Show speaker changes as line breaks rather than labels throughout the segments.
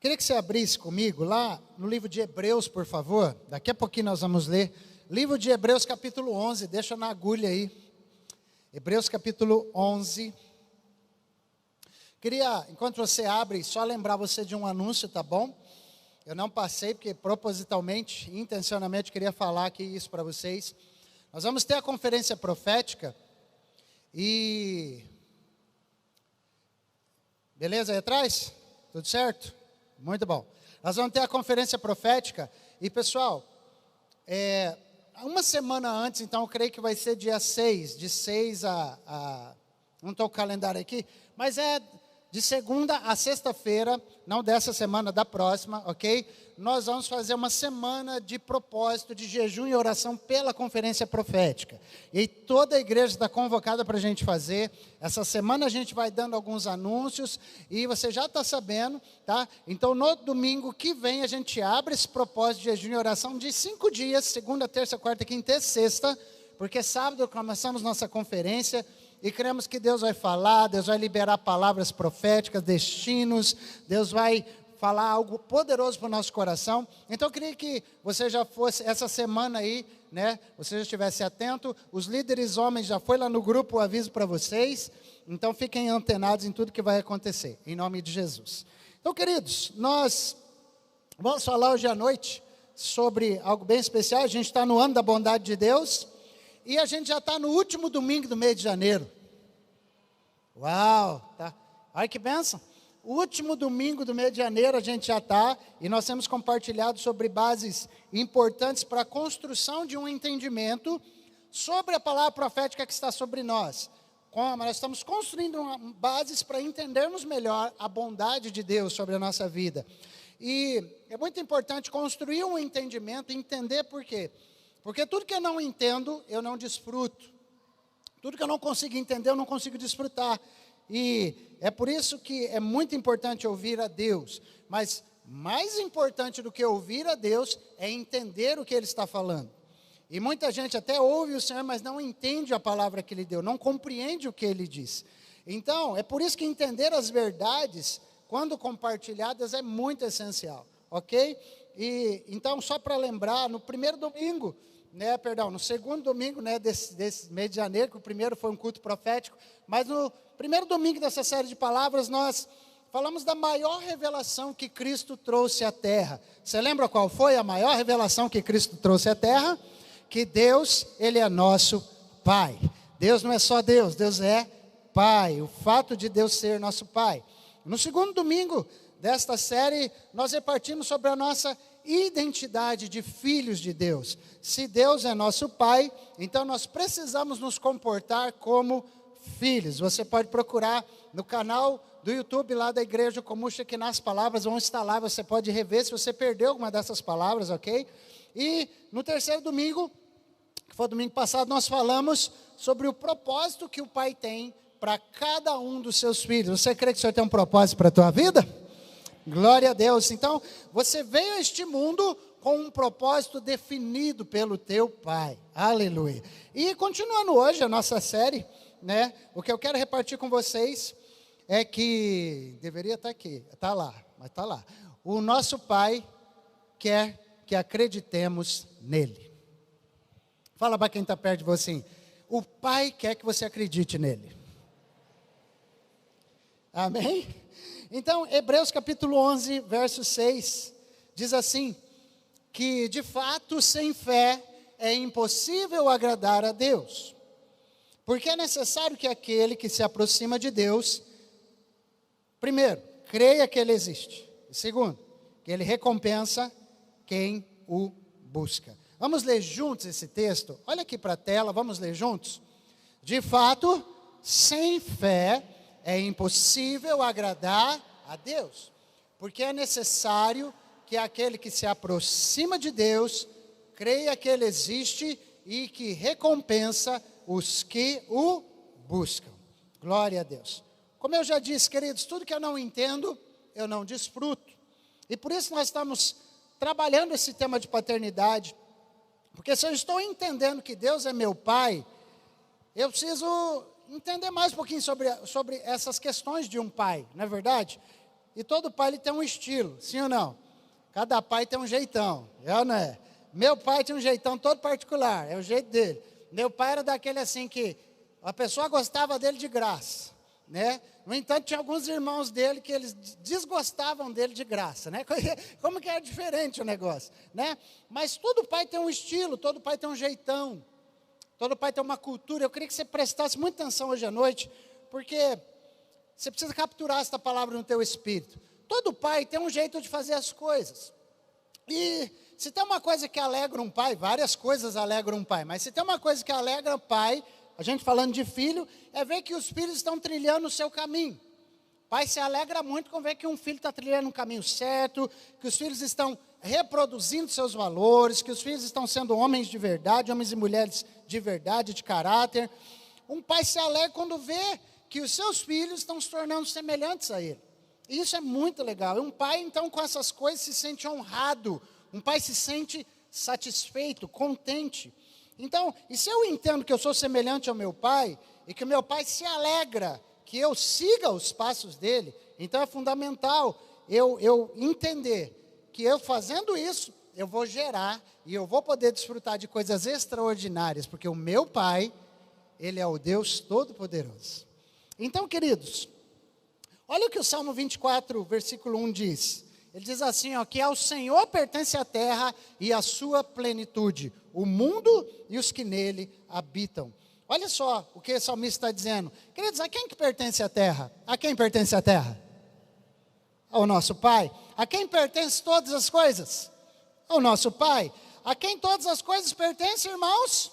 Queria que você abrisse comigo lá no livro de Hebreus, por favor. Daqui a pouquinho nós vamos ler. Livro de Hebreus, capítulo 11. Deixa na agulha aí. Hebreus, capítulo 11. Queria, enquanto você abre, só lembrar você de um anúncio, tá bom? Eu não passei, porque propositalmente, intencionalmente, queria falar aqui isso para vocês. Nós vamos ter a conferência profética. E... beleza aí atrás? Tudo certo? Muito bom. Nós vamos ter a conferência profética. E, pessoal, uma semana antes, então, eu creio que vai ser dia 6. De 6 a não estou com o calendário aqui, mas é de segunda a sexta-feira, não dessa semana, da próxima, ok? Nós vamos fazer uma semana de propósito, de jejum e oração pela conferência profética. E toda a igreja está convocada para a gente fazer. Essa semana a gente vai dando alguns anúncios e você já está sabendo, tá? Então, no domingo que vem, a gente abre esse propósito de jejum e oração de 5 dias, segunda, terça, quarta, quinta e sexta, porque sábado começamos nossa conferência. E cremos que Deus vai falar, Deus vai liberar palavras proféticas, destinos, Deus vai falar algo poderoso para o nosso coração. Então eu queria que você já fosse, essa semana aí, né, você já estivesse atento. Os líderes homens já foi lá no grupo o aviso para vocês. Então fiquem antenados em tudo que vai acontecer, em nome de Jesus. Então, queridos, nós vamos falar hoje à noite sobre algo bem especial. A gente está no ano da bondade de Deus. E a gente já está no último domingo do mês de janeiro. Uau, tá? Olha que bênção. O último domingo do mês de janeiro a gente já está. E nós temos compartilhado sobre bases importantes para a construção de um entendimento sobre a palavra profética que está sobre nós. Nós estamos construindo bases para entendermos melhor a bondade de Deus sobre a nossa vida. E é muito importante construir um entendimento e entender por quê. Porque tudo que eu não entendo, eu não desfruto. Tudo que eu não consigo entender, eu não consigo desfrutar. E é por isso que é muito importante ouvir a Deus. Mas mais importante do que ouvir a Deus é entender o que Ele está falando. E muita gente até ouve o Senhor, mas não entende a palavra que Ele deu, não compreende o que Ele diz. Então, é por isso que entender as verdades, quando compartilhadas, é muito essencial. Ok? E então, só para lembrar, no primeiro domingo, no segundo domingo, desse mês de janeiro, que o primeiro foi um culto profético, mas no primeiro domingo dessa série de palavras, nós falamos da maior revelação que Cristo trouxe à terra. Você lembra qual foi a maior revelação que Cristo trouxe à terra? Que Deus, Ele é nosso Pai. Deus não é só Deus, Deus é Pai. O fato de Deus ser nosso Pai. No segundo domingo desta série, nós repartimos sobre a nossa identidade de filhos de Deus. Se Deus é nosso Pai, então nós precisamos nos comportar como filhos. Você pode procurar no canal do YouTube lá da Igreja Comuxa, que nas palavras vão estar lá. Você pode rever se você perdeu alguma dessas palavras, ok? E no terceiro domingo, que foi domingo passado, nós falamos sobre o propósito que o Pai tem para cada um dos seus filhos. Você crê que o Senhor tem um propósito para a tua vida? Glória a Deus. Então, você veio a este mundo com um propósito definido pelo teu Pai. Aleluia. E continuando hoje a nossa série, o que eu quero repartir com vocês é que, deveria estar aqui, está lá, mas está lá. O nosso Pai quer que acreditemos nele. Fala para quem está perto de você assim, o Pai quer que você acredite nele. Amém? Então, Hebreus capítulo 11, verso 6, diz assim, que de fato sem fé é impossível agradar a Deus, porque é necessário que aquele que se aproxima de Deus, primeiro, creia que Ele existe, e segundo, que Ele recompensa quem o busca. Vamos ler juntos esse texto? Olha aqui para a tela, vamos ler juntos? De fato, sem fé é impossível agradar a Deus, porque é necessário que aquele que se aproxima de Deus, creia que Ele existe e que recompensa os que o buscam. Glória a Deus. Como eu já disse, queridos, tudo que eu não entendo, eu não desfruto. E por isso nós estamos trabalhando esse tema de paternidade, porque se eu estou entendendo que Deus é meu Pai, eu preciso entender mais um pouquinho sobre essas questões de um pai, não é verdade? E todo pai ele tem um estilo, sim ou não? Cada pai tem um jeitão, é ou não é? Meu pai tinha um jeitão todo particular, é o jeito dele. Meu pai era daquele assim que a pessoa gostava dele de graça, né? No entanto, tinha alguns irmãos dele que eles desgostavam dele de graça, né? Como que era diferente o negócio, né? Mas todo pai tem um estilo, todo pai tem um jeitão, todo pai tem uma cultura. Eu queria que você prestasse muita atenção hoje à noite, porque você precisa capturar esta palavra no teu espírito. Todo pai tem um jeito de fazer as coisas. E se tem uma coisa que alegra um pai, várias coisas alegram um pai, mas se tem uma coisa que alegra o pai, a gente falando de filho, é ver que os filhos estão trilhando o seu caminho. O pai se alegra muito com ver que um filho está trilhando um caminho certo, que os filhos estão reproduzindo seus valores, que os filhos estão sendo homens de verdade, homens e mulheres de verdade, de caráter. Um pai se alegra quando vê que os seus filhos estão se tornando semelhantes a ele. E isso é muito legal. E um pai, então, com essas coisas, se sente honrado. Um pai se sente satisfeito, contente. Então, e se eu entendo que eu sou semelhante ao meu pai, e que o meu pai se alegra que eu siga os passos dele, então é fundamental eu entender que eu fazendo isso, eu vou gerar e eu vou poder desfrutar de coisas extraordinárias, porque o meu pai, ele é o Deus Todo-Poderoso. Então, queridos, olha o que o Salmo 24, versículo 1 diz. Ele diz assim, ó, que ao Senhor pertence a terra e a sua plenitude, o mundo e os que nele habitam. Olha só o que o salmista está dizendo. Queridos, a quem que pertence a terra? A quem pertence a terra? Ao nosso Pai. A quem pertence todas as coisas? Ao nosso Pai. A quem todas as coisas pertencem, irmãos?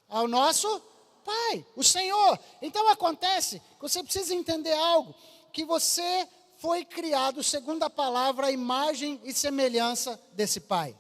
Ao nosso Pai, o Senhor. Então acontece que você precisa entender algo, que você foi criado segundo a palavra, a imagem e semelhança desse Pai.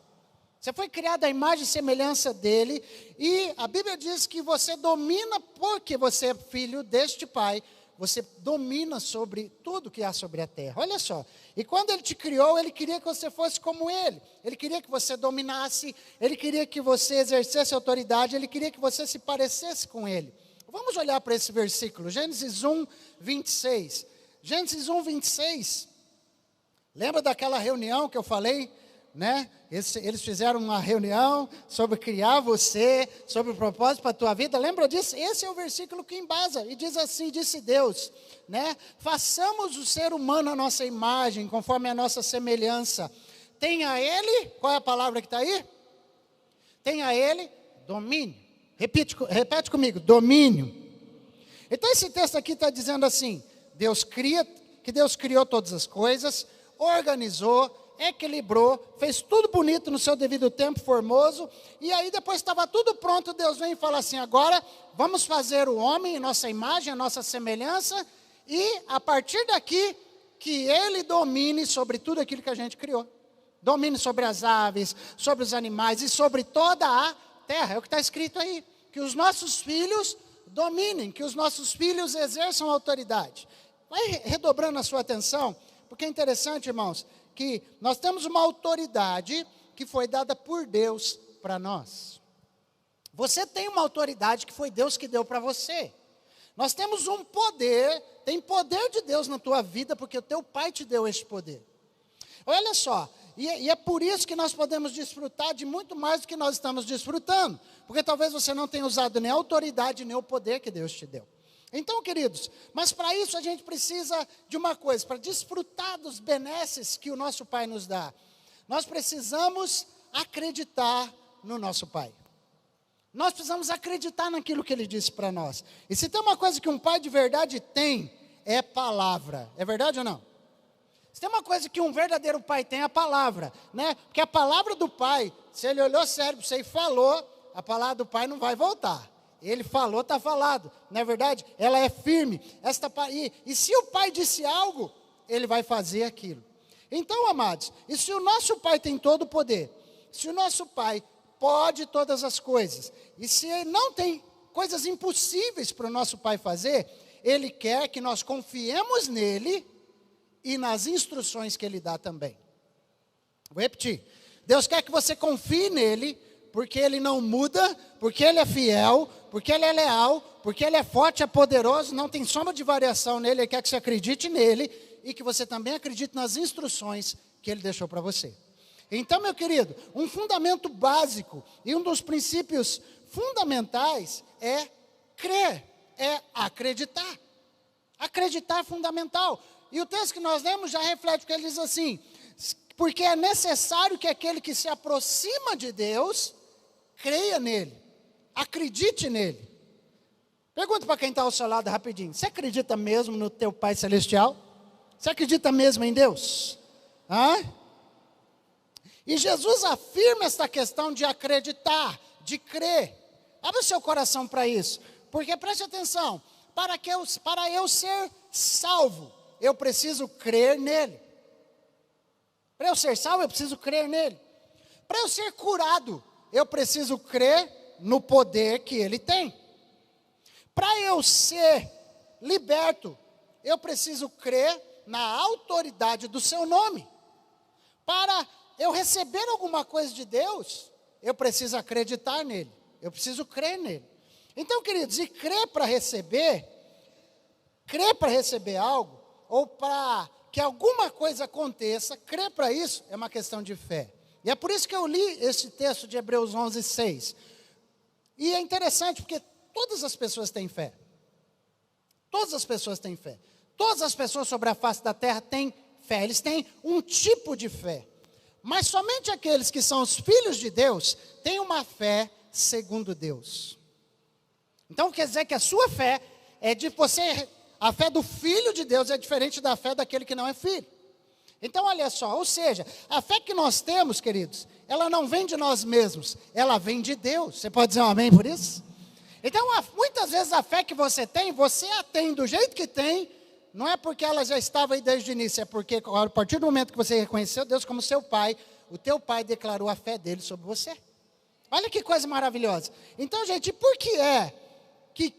Você foi criado à imagem e semelhança dele, e a Bíblia diz que você domina, porque você é filho deste Pai, você domina sobre tudo que há sobre a terra. Olha só, e quando ele te criou, ele queria que você fosse como ele queria que você dominasse, ele queria que você exercesse autoridade, ele queria que você se parecesse com ele. Vamos olhar para esse versículo, Gênesis 1, 26. Gênesis 1, 26, lembra daquela reunião que eu falei, né? Eles fizeram uma reunião sobre criar você, sobre o propósito para a tua vida, lembra disso? Esse é o versículo que embasa, e diz assim, disse Deus, né? Façamos o ser humano a nossa imagem, conforme a nossa semelhança. Tenha ele, qual é a palavra que está aí? Tenha ele domínio. Repete comigo, domínio. Então esse texto aqui está dizendo assim, Deus criou todas as coisas, organizou, equilibrou, fez tudo bonito no seu devido tempo, formoso, e aí depois estava tudo pronto, Deus vem e fala assim, agora vamos fazer o homem em nossa imagem, a nossa semelhança, e a partir daqui, que ele domine sobre tudo aquilo que a gente criou. Domine sobre as aves, sobre os animais e sobre toda a terra, é o que está escrito aí, que os nossos filhos dominem, que os nossos filhos exerçam autoridade. Vai redobrando a sua atenção, porque é interessante, irmãos, que nós temos uma autoridade que foi dada por Deus para nós. Você tem uma autoridade que foi Deus que deu para você. Nós temos um poder, tem poder de Deus na tua vida, porque o teu Pai te deu este poder. Olha só, e é por isso que nós podemos desfrutar de muito mais do que nós estamos desfrutando, porque talvez você não tenha usado nem a autoridade, nem o poder que Deus te deu. Então, queridos, mas para isso a gente precisa de uma coisa, para desfrutar dos benesses que o nosso Pai nos dá, nós precisamos acreditar no nosso Pai. Nós precisamos acreditar naquilo que Ele disse para nós. E se tem uma coisa que um pai de verdade tem, é palavra. É verdade ou não? Se tem uma coisa que um verdadeiro pai tem, é a palavra, né? Porque a palavra do pai, se ele olhou sério para você e falou, a palavra do pai não vai voltar. Ele falou, está falado. Não é verdade? Ela é firme. E se o pai disse algo, ele vai fazer aquilo. Então, amados, e se o nosso pai tem todo o poder, se o nosso pai pode todas as coisas, e se ele não tem coisas impossíveis para o nosso pai fazer, ele quer que nós confiemos nele e nas instruções que ele dá também. Vou repetir. Deus quer que você confie nele, porque Ele não muda, porque Ele é fiel, porque Ele é leal, porque Ele é forte, é poderoso, não tem sombra de variação nele, Ele quer que você acredite nele e que você também acredite nas instruções que Ele deixou para você. Então, meu querido, um fundamento básico e um dos princípios fundamentais é crer, é acreditar. Acreditar é fundamental. E o texto que nós lemos já reflete, porque ele diz assim: porque é necessário que aquele que se aproxima de Deus, creia nele, acredite nele. Pergunta para quem está ao seu lado rapidinho: você acredita mesmo no teu Pai Celestial? Você acredita mesmo em Deus? Hã? E Jesus afirma esta questão de acreditar, de crer. Abre o seu coração para isso, porque preste atenção, para eu ser salvo, eu preciso crer nele. Para eu ser salvo, eu preciso crer nele. Para eu ser curado, eu preciso crer no poder que ele tem. Para eu ser liberto, eu preciso crer na autoridade do seu nome. Para eu receber alguma coisa de Deus, eu preciso acreditar nele. Eu preciso crer nele. Então, queridos, e crer para receber algo, ou para que alguma coisa aconteça, crer para isso é uma questão de fé. E é por isso que eu li esse texto de Hebreus 11:6. E é interessante porque todas as pessoas têm fé. Todas as pessoas têm fé. Todas as pessoas sobre a face da terra têm fé. Eles têm um tipo de fé. Mas somente aqueles que são os filhos de Deus têm uma fé segundo Deus. Então quer dizer que a sua fé é de você. A fé do filho de Deus é diferente da fé daquele que não é filho. Então olha só, ou seja, a fé que nós temos, queridos, ela não vem de nós mesmos, ela vem de Deus. Você pode dizer um amém por isso? Então muitas vezes a fé que você a tem do jeito que tem, não é porque ela já estava aí desde o início, é porque a partir do momento que você reconheceu Deus como seu pai, o teu pai declarou a fé dele sobre você. Olha que coisa maravilhosa. Então, gente, por que é que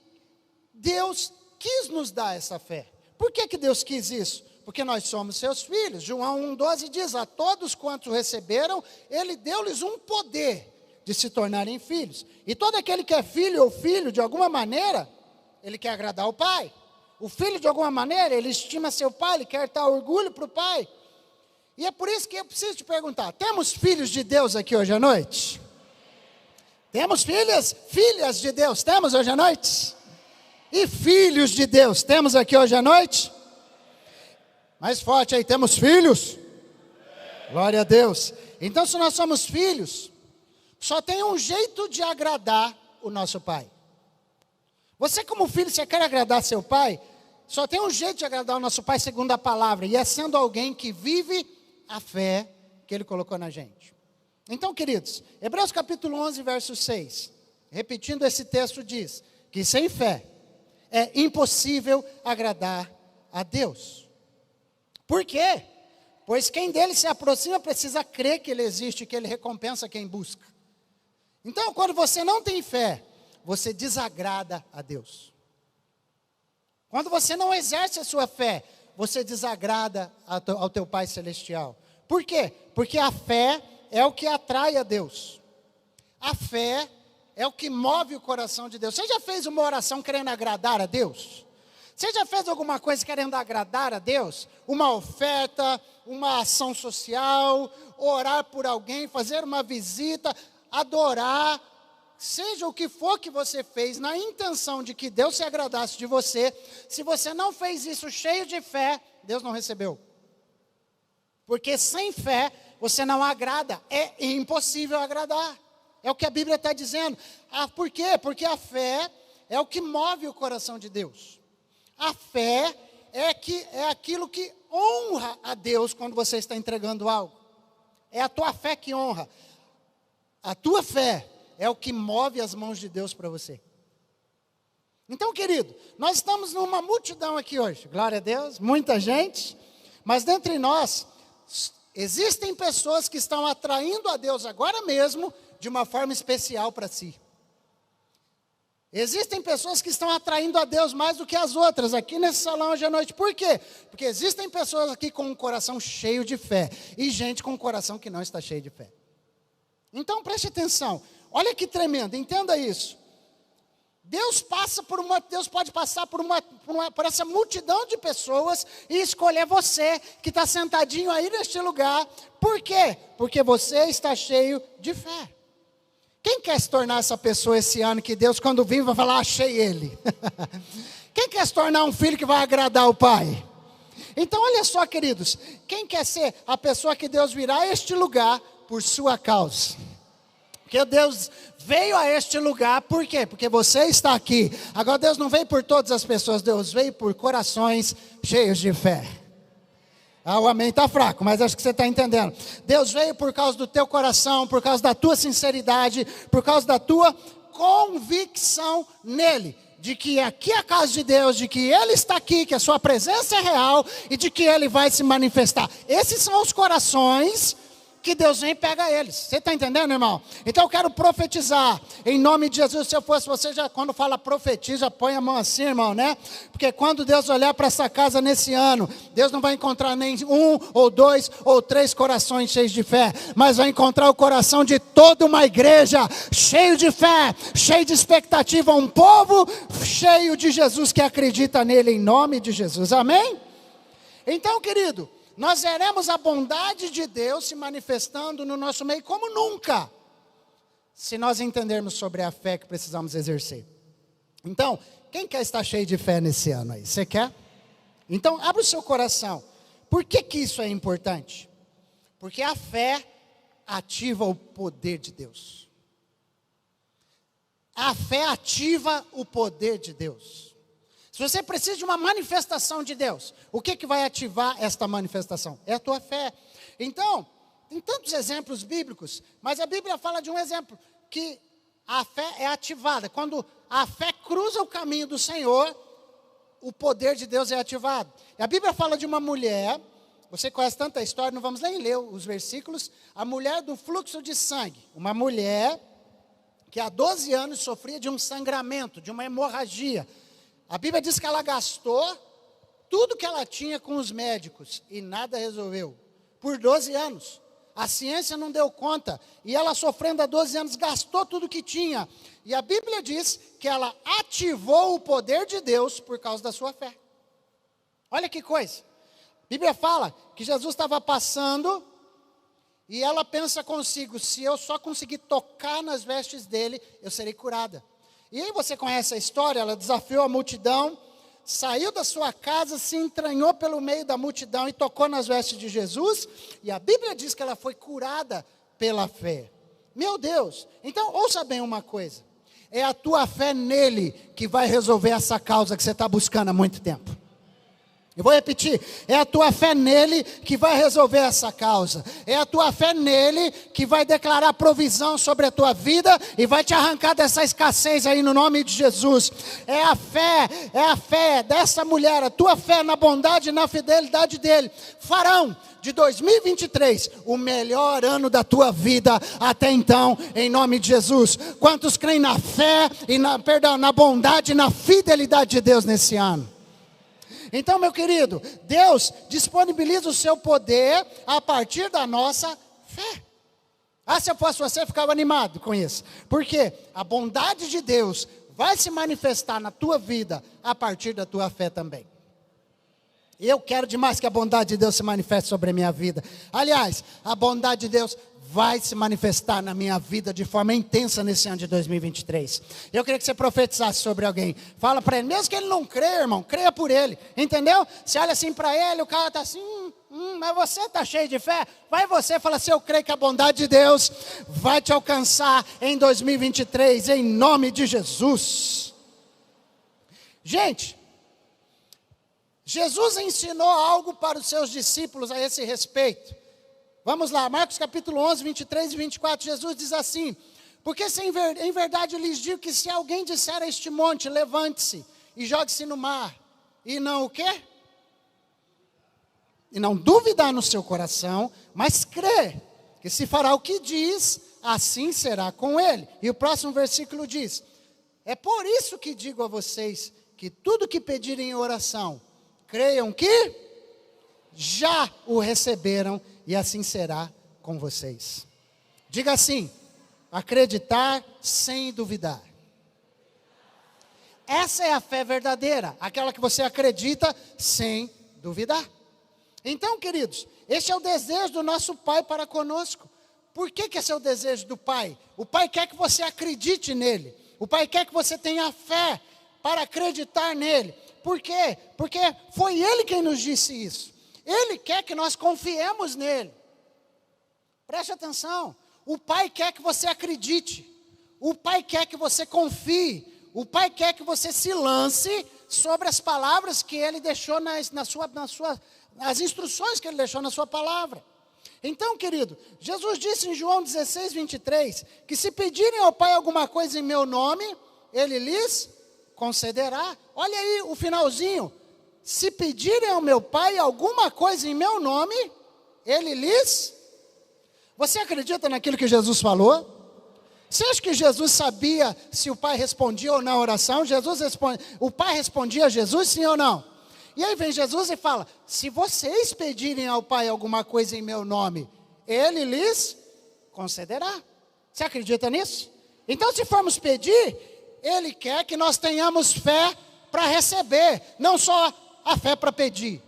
Deus quis nos dar essa fé? Por que Deus quis isso? Porque nós somos seus filhos. João 1,12 diz: a todos quantos receberam, Ele deu-lhes um poder de se tornarem filhos. E todo aquele que é filho ou filho, de alguma maneira, ele quer agradar o pai. O filho, de alguma maneira, ele estima seu pai, ele quer dar orgulho para o pai. E é por isso que eu preciso te perguntar: temos filhos de Deus aqui hoje à noite? Temos filhas de Deus, temos hoje à noite? E filhos de Deus, temos aqui hoje à noite? Mais forte aí, temos filhos? Glória a Deus. Então, se nós somos filhos, só tem um jeito de agradar o nosso pai. Você como filho, você quer agradar seu pai? Só tem um jeito de agradar o nosso pai segundo a palavra, e é sendo alguém que vive a fé que ele colocou na gente. Então, queridos, Hebreus capítulo 11, verso 6, repetindo esse texto, diz que sem fé é impossível agradar a Deus. Por quê? Pois quem dele se aproxima precisa crer que ele existe, que ele recompensa quem busca. Então, quando você não tem fé, você desagrada a Deus. Quando você não exerce a sua fé, você desagrada ao teu Pai Celestial. Por quê? Porque a fé é o que atrai a Deus. A fé é o que move o coração de Deus. Você já fez uma oração querendo agradar a Deus? Você já fez alguma coisa querendo agradar a Deus? Uma oferta, uma ação social, orar por alguém, fazer uma visita, adorar, seja o que for que você fez, na intenção de que Deus se agradasse de você. Se você não fez isso cheio de fé, Deus não recebeu. Porque sem fé, você não agrada, é impossível agradar. É o que a Bíblia está dizendo. Por quê? Porque a fé é o que move o coração de Deus. A fé é aquilo que honra a Deus quando você está entregando algo. É a tua fé que honra. A tua fé é o que move as mãos de Deus para você. Então, querido, nós estamos numa multidão aqui hoje. Glória a Deus, muita gente. Mas dentre nós, existem pessoas que estão atraindo a Deus agora mesmo de uma forma especial para si. Existem pessoas que estão atraindo a Deus mais do que as outras aqui nesse salão hoje à noite. Por quê? Porque existem pessoas aqui com um coração cheio de fé e gente com um coração que não está cheio de fé. Então preste atenção, olha que tremendo, entenda isso. Deus pode passar por essa multidão de pessoas e escolher você que está sentadinho aí neste lugar. Por quê? Porque você está cheio de fé. Quem quer se tornar essa pessoa esse ano que Deus, quando vir, vai falar, achei ele? Quem quer se tornar um filho que vai agradar o pai? Então, olha só, queridos, quem quer ser a pessoa que Deus virá a este lugar por sua causa? Porque Deus veio a este lugar, por quê? Porque você está aqui. Agora Deus não veio por todas as pessoas, Deus veio por corações cheios de fé. O amém está fraco, mas acho que você está entendendo. Deus veio por causa do teu coração, por causa da tua sinceridade, por causa da tua convicção nele. De que aqui é a casa de Deus, de que Ele está aqui, que a sua presença é real e de que Ele vai se manifestar. Esses são os corações que Deus vem e pega eles. Você está entendendo, irmão? Então eu quero profetizar em nome de Jesus. Se eu fosse você, já quando fala profetiza, põe a mão assim, irmão, né? Porque quando Deus olhar para essa casa nesse ano, Deus não vai encontrar nem 1 ou 2 ou 3 corações cheios de fé, mas vai encontrar o coração de toda uma igreja cheio de fé, cheio de expectativa, um povo cheio de Jesus que acredita nele em nome de Jesus. Amém? Então, querido, nós veremos a bondade de Deus se manifestando no nosso meio como nunca, se nós entendermos sobre a fé que precisamos exercer. Então, quem quer estar cheio de fé nesse ano aí? Você quer? Então, abra o seu coração. Por que isso é importante? Porque a fé ativa o poder de Deus. A fé ativa o poder de Deus. Se você precisa de uma manifestação de Deus, o que vai ativar esta manifestação? É a tua fé. Então, tem tantos exemplos bíblicos, mas a Bíblia fala de um exemplo, que a fé é ativada. Quando a fé cruza o caminho do Senhor, o poder de Deus é ativado. E a Bíblia fala de uma mulher, você conhece tanta história, não vamos nem ler os versículos, a mulher do fluxo de sangue. Uma mulher que há 12 anos sofria de um sangramento, de uma hemorragia. A Bíblia diz que ela gastou tudo que ela tinha com os médicos e nada resolveu. Por 12 anos. A ciência não deu conta. E ela sofrendo há 12 anos, gastou tudo que tinha. E a Bíblia diz que ela ativou o poder de Deus por causa da sua fé. Olha que coisa. A Bíblia fala que Jesus estava passando e ela pensa consigo, se eu só conseguir tocar nas vestes dele, eu serei curada. E aí você conhece a história, ela desafiou a multidão, saiu da sua casa, se entranhou pelo meio da multidão e tocou nas vestes de Jesus, e a Bíblia diz que ela foi curada pela fé. Meu Deus, então ouça bem uma coisa, é a tua fé nele que vai resolver essa causa que você está buscando há muito tempo. Eu vou repetir, é a tua fé nele que vai resolver essa causa. É a tua fé nele que vai declarar provisão sobre a tua vida e vai te arrancar dessa escassez aí no nome de Jesus. É a fé dessa mulher, a tua fé na bondade e na fidelidade dele. Farão de 2023 o melhor ano da tua vida até então, em nome de Jesus. Quantos creem na fé e na bondade e na fidelidade de Deus nesse ano? Então, meu querido, Deus disponibiliza o seu poder a partir da nossa fé. Se eu fosse você, eu ficava animado com isso. Porque a bondade de Deus vai se manifestar na tua vida a partir da tua fé também. E eu quero demais que a bondade de Deus se manifeste sobre a minha vida. Aliás, a bondade de Deus vai se manifestar na minha vida de forma intensa nesse ano de 2023. Eu queria que você profetizasse sobre alguém. Fala para ele, mesmo que ele não creia, irmão, creia por ele. Entendeu? Você olha assim para ele, o cara está assim, mas você está cheio de fé. Vai você e fala assim, eu creio que a bondade de Deus vai te alcançar em 2023, em nome de Jesus. Gente, Jesus ensinou algo para os seus discípulos a esse respeito. Vamos lá, Marcos capítulo 11, 23 e 24, Jesus diz assim, porque se em verdade eu lhes digo que se alguém disser a este monte, levante-se e jogue-se no mar, e não o quê? E não duvidar no seu coração, mas crer, que se fará o que diz, assim será com ele. E o próximo versículo diz, é por isso que digo a vocês, que tudo que pedirem em oração, creiam que já o receberam, e assim será com vocês. Diga assim, Acreditar sem duvidar. Essa é a fé verdadeira, aquela que você acredita sem duvidar. Então, queridos, este é o desejo do nosso Pai para conosco. Por que esse é o desejo do Pai? O Pai quer que você acredite nele. O Pai quer que você tenha fé para acreditar nele. Por quê? Porque foi Ele quem nos disse isso. Ele quer que nós confiemos nele. Preste atenção. O Pai quer que você acredite. O Pai quer que você confie. O Pai quer que você se lance sobre as palavras que Ele deixou as instruções que Ele deixou na sua palavra. Então, querido, Jesus disse em João 16, 23, que se pedirem ao Pai alguma coisa em meu nome, Ele lhes concederá. Olha aí o finalzinho. Se pedirem ao meu Pai alguma coisa em meu nome, Ele lhes... Você acredita naquilo que Jesus falou? Você acha que Jesus sabia se o Pai respondia ou não a oração? O Pai respondia a Jesus, sim ou não? E aí vem Jesus e fala, se vocês pedirem ao Pai alguma coisa em meu nome, Ele lhes concederá. Você acredita nisso? Então, se formos pedir, Ele quer que nós tenhamos fé para receber, não só a fé para pedir.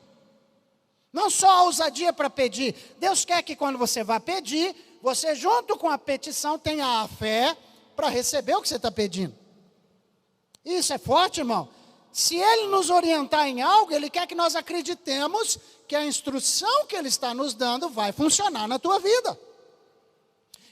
Não só a ousadia para pedir. Deus quer que quando você vá pedir, você junto com a petição tenha a fé para receber o que você está pedindo. Isso é forte, irmão. Se Ele nos orientar em algo, Ele quer que nós acreditemos que a instrução que Ele está nos dando vai funcionar na tua vida.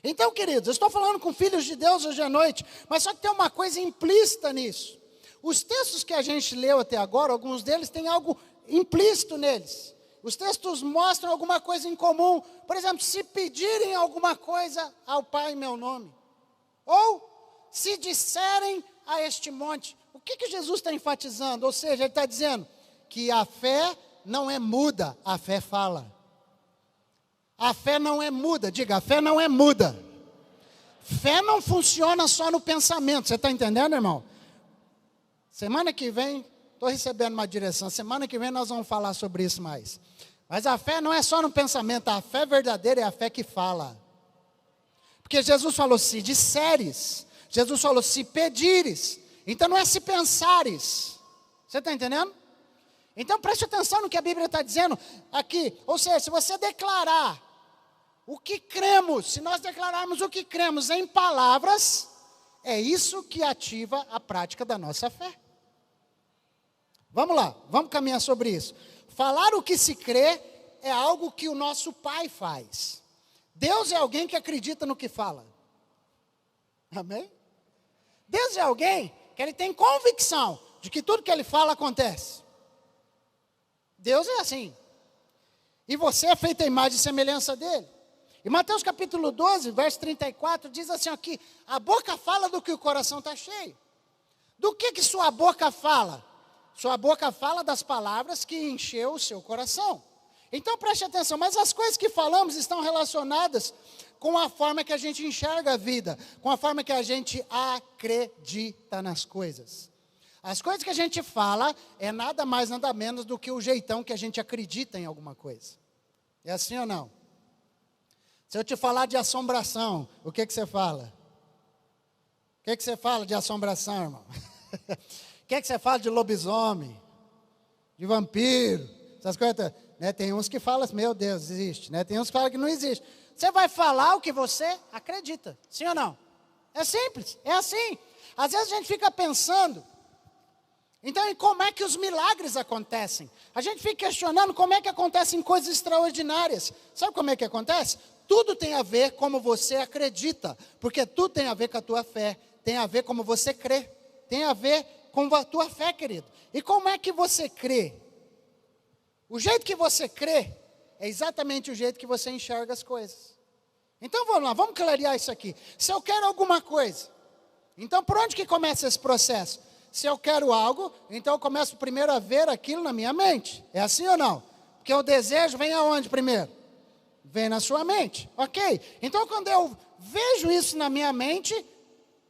Então, queridos, eu estou falando com filhos de Deus hoje à noite, mas só que tem uma coisa implícita nisso. Os textos que a gente leu até agora, alguns deles têm algo implícito neles. Os textos mostram alguma coisa em comum. Por exemplo, se pedirem alguma coisa ao Pai em meu nome. Ou se disserem a este monte. O que Jesus está enfatizando? Ou seja, Ele está dizendo que a fé não é muda, a fé fala. A fé não é muda, diga, a fé não é muda. Fé não funciona só no pensamento, você está entendendo, irmão? Semana que vem, estou recebendo uma direção, semana que vem nós vamos falar sobre isso mais. Mas a fé não é só no pensamento, a fé verdadeira é a fé que fala. Porque Jesus falou, se disseres, Jesus falou, se pedires, então não é se pensares, você está entendendo? Então preste atenção no que a Bíblia está dizendo aqui, ou seja, se você declarar o que cremos, se nós declararmos o que cremos em palavras, é isso que ativa a prática da nossa fé. Vamos lá, vamos caminhar sobre isso. Falar o que se crê é algo que o nosso Pai faz. Deus é alguém que acredita no que fala. Amém? Deus é alguém que Ele tem convicção de que tudo que Ele fala acontece. Deus é assim. E você é feito a imagem e semelhança dEle. E Mateus capítulo 12, verso 34, diz assim aqui, a boca fala do que o coração está cheio. Do que sua boca fala? Sua boca fala das palavras que encheu o seu coração. Então preste atenção, mas as coisas que falamos estão relacionadas com a forma que a gente enxerga a vida, com a forma que a gente acredita nas coisas. As coisas que a gente fala é nada mais, nada menos do que o jeitão que a gente acredita em alguma coisa. É assim ou não? Se eu te falar de assombração, o que você fala? O que você fala de assombração, irmão? O que você fala de lobisomem? De vampiro? Essas coisas, né? Tem uns que falam, meu Deus, existe. Né? Tem uns que falam que não existe. Você vai falar o que você acredita. Sim ou não? É simples, é assim. Às vezes a gente fica pensando, então, em como é que os milagres acontecem? A gente fica questionando como é que acontecem coisas extraordinárias. Sabe como é que acontece? Tudo tem a ver como você acredita, porque tudo tem a ver com a tua fé, tem a ver como você crê, tem a ver com a tua fé, querido. E como é que você crê? O jeito que você crê é exatamente o jeito que você enxerga as coisas. Então vamos lá, vamos clarear isso aqui. Se eu quero alguma coisa, então por onde que começa esse processo? Se eu quero algo, então eu começo primeiro a ver aquilo na minha mente. É assim ou não? Porque o desejo vem aonde primeiro? Vem na sua mente, ok? Então quando eu vejo isso na minha mente,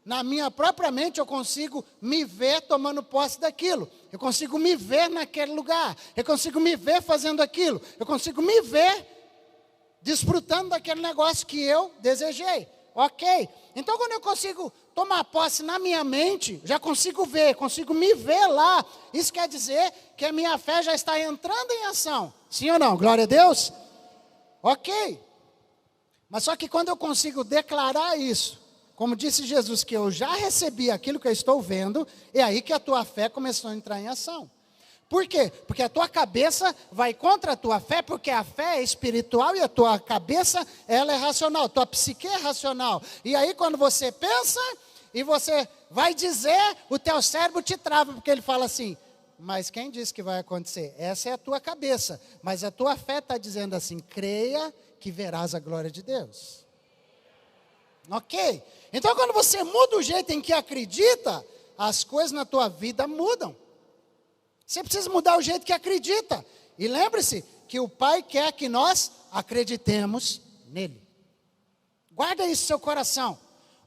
na minha própria mente eu consigo me ver tomando posse daquilo. Eu consigo me ver naquele lugar. Eu consigo me ver fazendo aquilo. Eu consigo me ver desfrutando daquele negócio que eu desejei. Ok? Então, quando eu consigo tomar posse na minha mente, já consigo ver, consigo me ver lá. Isso quer dizer que a minha fé já está entrando em ação. Sim ou não? Glória a Deus? Ok. Mas só que quando eu consigo declarar isso, como disse Jesus, que eu já recebi aquilo que eu estou vendo, é aí que a tua fé começou a entrar em ação. Por quê? Porque a tua cabeça vai contra a tua fé, porque a fé é espiritual e a tua cabeça, ela é racional, tua psique é racional. E aí quando você pensa e você vai dizer, o teu cérebro te trava, porque ele fala assim, mas quem disse que vai acontecer? Essa é a tua cabeça, mas a tua fé está dizendo assim, creia que verás a glória de Deus. Ok? Então quando você muda o jeito em que acredita, as coisas na tua vida mudam. Você precisa mudar o jeito que acredita. E lembre-se que o Pai quer que nós acreditemos nele. Guarda isso no seu coração.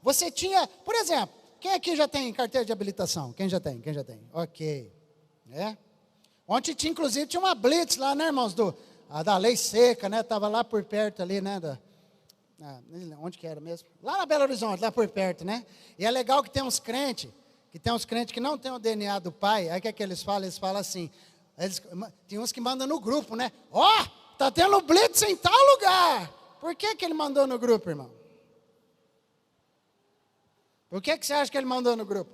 Você tinha, por exemplo, quem aqui já tem carteira de habilitação? Quem já tem? Quem já tem? Ok. Ontem inclusive tinha uma blitz lá, né, irmãos? Da lei seca, né? Estava lá por perto ali, né? Onde que era mesmo? Lá na Belo Horizonte, lá por perto, né? E é legal que tem uns crentes que não tem o DNA do pai. Aí o que é que eles falam? Eles falam assim, tem uns que mandam no grupo, né? Tá tendo blitz em tal lugar. Por que ele mandou no grupo, irmão? Por que você acha que ele mandou no grupo?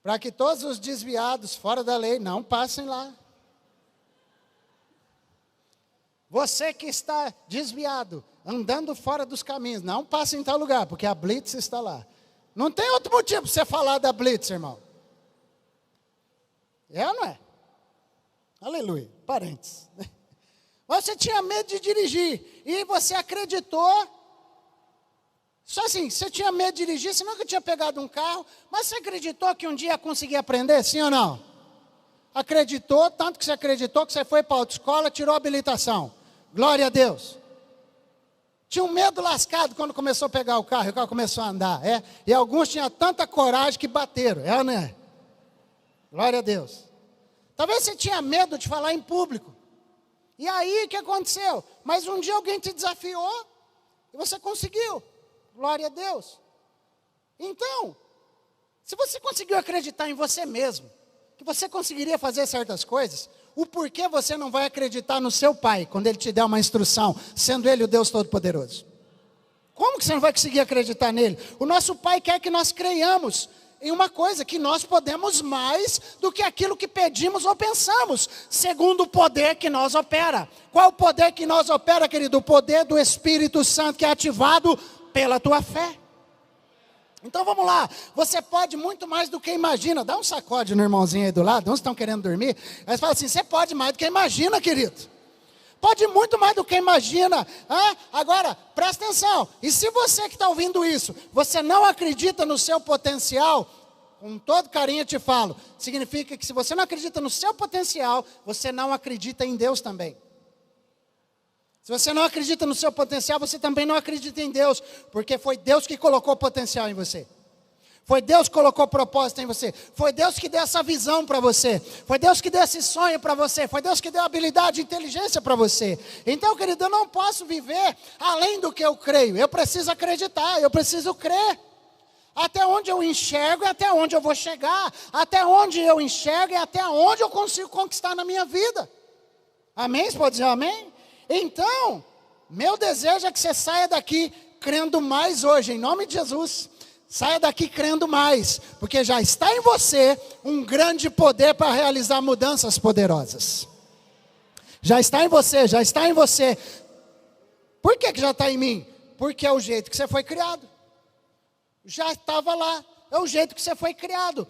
Para que todos os desviados fora da lei não passem lá. Você que está desviado, andando fora dos caminhos, não passe em tal lugar, porque a blitz está lá. Não tem outro motivo para você falar da blitz, irmão. É ou não é? Aleluia, parênteses. Mas você tinha medo de dirigir, e você acreditou. Só assim, você tinha medo de dirigir, você nunca tinha pegado um carro, mas você acreditou que um dia ia conseguir aprender, sim ou não? Acreditou, tanto que você acreditou que você foi para a autoescola, tirou a habilitação. Glória a Deus. Tinha um medo lascado quando começou a pegar o carro, e o carro começou a andar, E alguns tinham tanta coragem que bateram, ou não é? Glória a Deus. Talvez você tinha medo de falar em público. E aí, o que aconteceu? Mas um dia alguém te desafiou, e você conseguiu. Glória a Deus. Então, se você conseguiu acreditar em você mesmo, que você conseguiria fazer certas coisas, o porquê você não vai acreditar no seu pai, quando ele te der uma instrução, sendo ele o Deus Todo-Poderoso? Como que você não vai conseguir acreditar nele? O nosso pai quer que nós creiamos em uma coisa, que nós podemos mais do que aquilo que pedimos ou pensamos, segundo o poder que nós opera. Qual o poder que nós opera, querido? O poder do Espírito Santo, que é ativado pela tua fé. Então vamos lá, você pode muito mais do que imagina. Dá um sacode no irmãozinho aí do lado, uns estão querendo dormir. Aí você fala assim, você pode mais do que imagina, querido. Pode muito mais do que imagina. Agora, presta atenção. E se você que está ouvindo isso, você não acredita no seu potencial, com todo carinho eu te falo, significa que se você não acredita no seu potencial, você não acredita em Deus também. Se você não acredita no seu potencial, você também não acredita em Deus, porque foi Deus que colocou potencial em você. Foi Deus que colocou propósito em você. Foi Deus que deu essa visão para você. Foi Deus que deu esse sonho para você. Foi Deus que deu habilidade e inteligência para você. Então, querido, eu não posso viver além do que eu creio. Eu preciso acreditar, eu preciso crer. Até onde eu enxergo é até onde eu vou chegar. Até onde eu enxergo é até onde eu consigo conquistar na minha vida. Amém? Você pode dizer amém? Então, meu desejo é que você saia daqui crendo mais hoje, em nome de Jesus. Saia daqui crendo mais, porque já está em você um grande poder para realizar mudanças poderosas. Já está em você, já está em você. Por que já está em mim? Porque é o jeito que você foi criado. Já estava lá, é o jeito que você foi criado.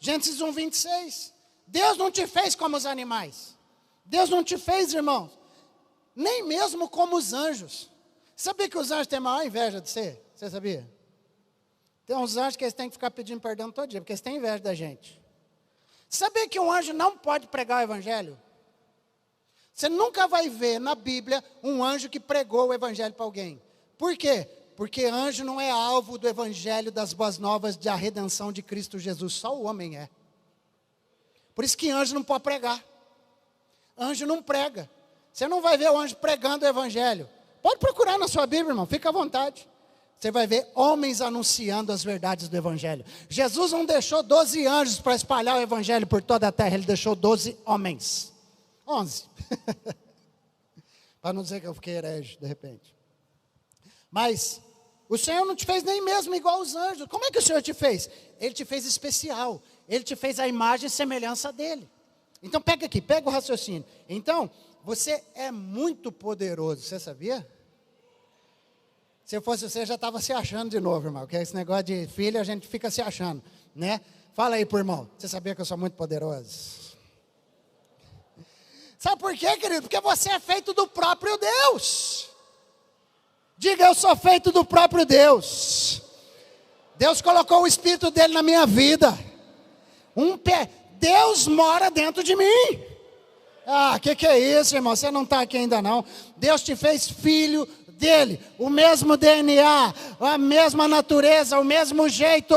Gênesis 1:26. Deus não te fez como os animais. Deus não te fez, irmãos, nem mesmo como os anjos. Sabia que os anjos têm a maior inveja de você? Você sabia? Tem uns anjos que eles têm que ficar pedindo perdão todo dia, porque eles têm inveja da gente. Sabia que um anjo não pode pregar o evangelho? Você nunca vai ver na Bíblia um anjo que pregou o evangelho para alguém. Por quê? Porque anjo não é alvo do evangelho das boas novas da redenção de Cristo Jesus. Só o homem é. Por isso que anjo não pode pregar. Anjo não prega. Você não vai ver o anjo pregando o evangelho. Pode procurar na sua Bíblia, irmão, fica à vontade. Você vai ver homens anunciando as verdades do Evangelho. Jesus não deixou 12 anjos para espalhar o Evangelho por toda a terra. Ele deixou 12 homens. 11. Para não dizer que eu fiquei herege de repente. Mas o Senhor não te fez nem mesmo igual aos anjos. Como é que o Senhor te fez? Ele te fez especial. Ele te fez a imagem e semelhança dele. Então pega aqui, pega o raciocínio. Então, você é muito poderoso. Você sabia? Se eu fosse você, já estava se achando de novo, irmão. Porque esse negócio de filho, a gente fica se achando, né? Fala aí pro irmão. Você sabia que eu sou muito poderoso? Sabe por quê, querido? Porque você é feito do próprio Deus. Diga, eu sou feito do próprio Deus. Deus colocou o Espírito dele na minha vida. Deus mora dentro de mim. Ah, que é isso, irmão? Você não está aqui ainda não. Deus te fez filho dele. O mesmo DNA, a mesma natureza, o mesmo jeito.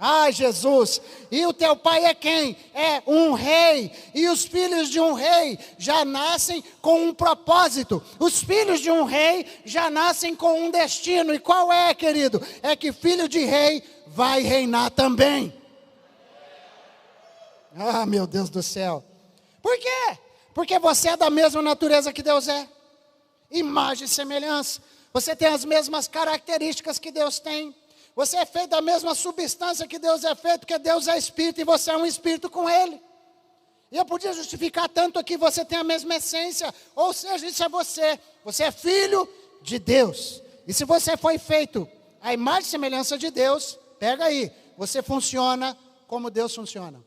Ah, Jesus, e o teu pai é quem? É um rei, e os filhos de um rei já nascem com um propósito, os filhos de um rei já nascem com um destino, e qual é, querido? É que filho de rei vai reinar também. Ah, meu Deus do céu, por quê? Porque você é da mesma natureza que Deus é, imagem e semelhança, você tem as mesmas características que Deus tem. Você é feito da mesma substância que Deus é feito, porque Deus é Espírito e você é um Espírito com Ele. E eu podia justificar tanto aqui, você tem a mesma essência, ou seja, isso é você. Você é filho de Deus. E se você foi feito à imagem e semelhança de Deus, pega aí, você funciona como Deus funciona.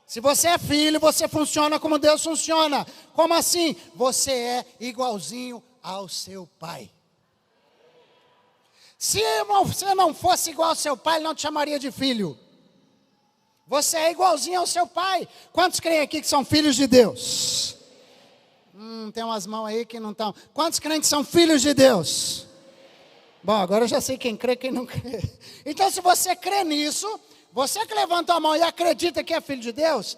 Se você é filho, você funciona como Deus funciona. Como assim? Você é igualzinho ao seu pai. Se você não fosse igual ao seu pai, ele não te chamaria de filho. Você é igualzinho ao seu pai. Quantos creem aqui que são filhos de Deus? Tem umas mãos aí que não estão. Quantos creem que são filhos de Deus? Bom, agora eu já sei quem crê e quem não crê. Então, se você crê nisso, você que levanta a mão e acredita que é filho de Deus,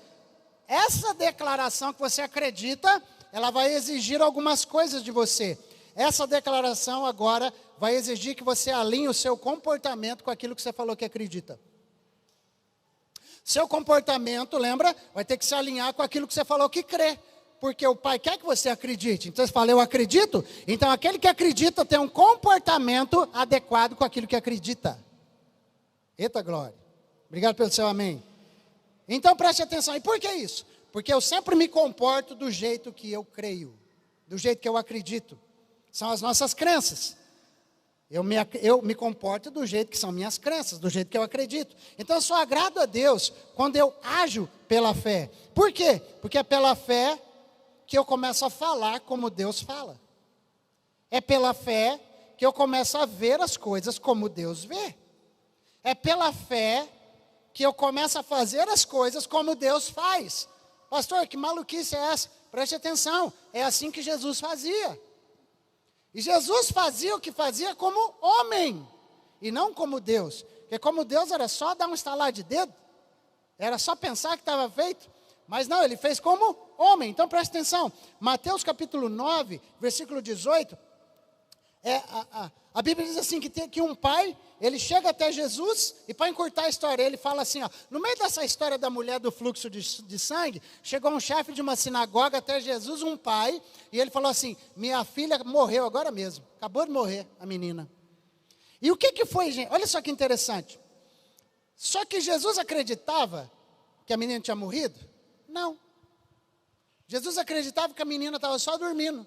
essa declaração que você acredita, ela vai exigir algumas coisas de você. Essa declaração agora vai exigir que você alinhe o seu comportamento com aquilo que você falou que acredita. Seu comportamento, lembra? Vai ter que se alinhar com aquilo que você falou que crê. Porque o pai quer que você acredite. Então você fala, eu acredito? Então aquele que acredita tem um comportamento adequado com aquilo que acredita. Eita glória. Obrigado pelo seu amém. Então preste atenção. E por que isso? Porque eu sempre me comporto do jeito que eu creio. Do jeito que eu acredito. São as nossas crenças. Eu me comporto do jeito que são minhas crenças, do jeito que eu acredito. Então eu só agrado a Deus quando eu ajo pela fé. Por quê? Porque é pela fé que eu começo a falar como Deus fala. É pela fé que eu começo a ver as coisas como Deus vê. É pela fé que eu começo a fazer as coisas como Deus faz. Pastor, que maluquice é essa? Preste atenção, é assim que Jesus fazia. E Jesus fazia o que fazia como homem, e não como Deus. Porque como Deus era só dar um estalar de dedo, era só pensar que estava feito. Mas não, ele fez como homem. Então preste atenção, Mateus capítulo 9, versículo 18, a Bíblia diz assim, que um pai, ele chega até Jesus, e para encurtar a história, ele fala assim, ó, no meio dessa história da mulher do fluxo de sangue, chegou um chefe de uma sinagoga até Jesus, um pai, e ele falou assim, minha filha morreu agora mesmo, acabou de morrer a menina. E o que foi, gente? Olha só que interessante, só que Jesus acreditava que a menina tinha morrido? Não. Jesus acreditava que a menina estava só dormindo.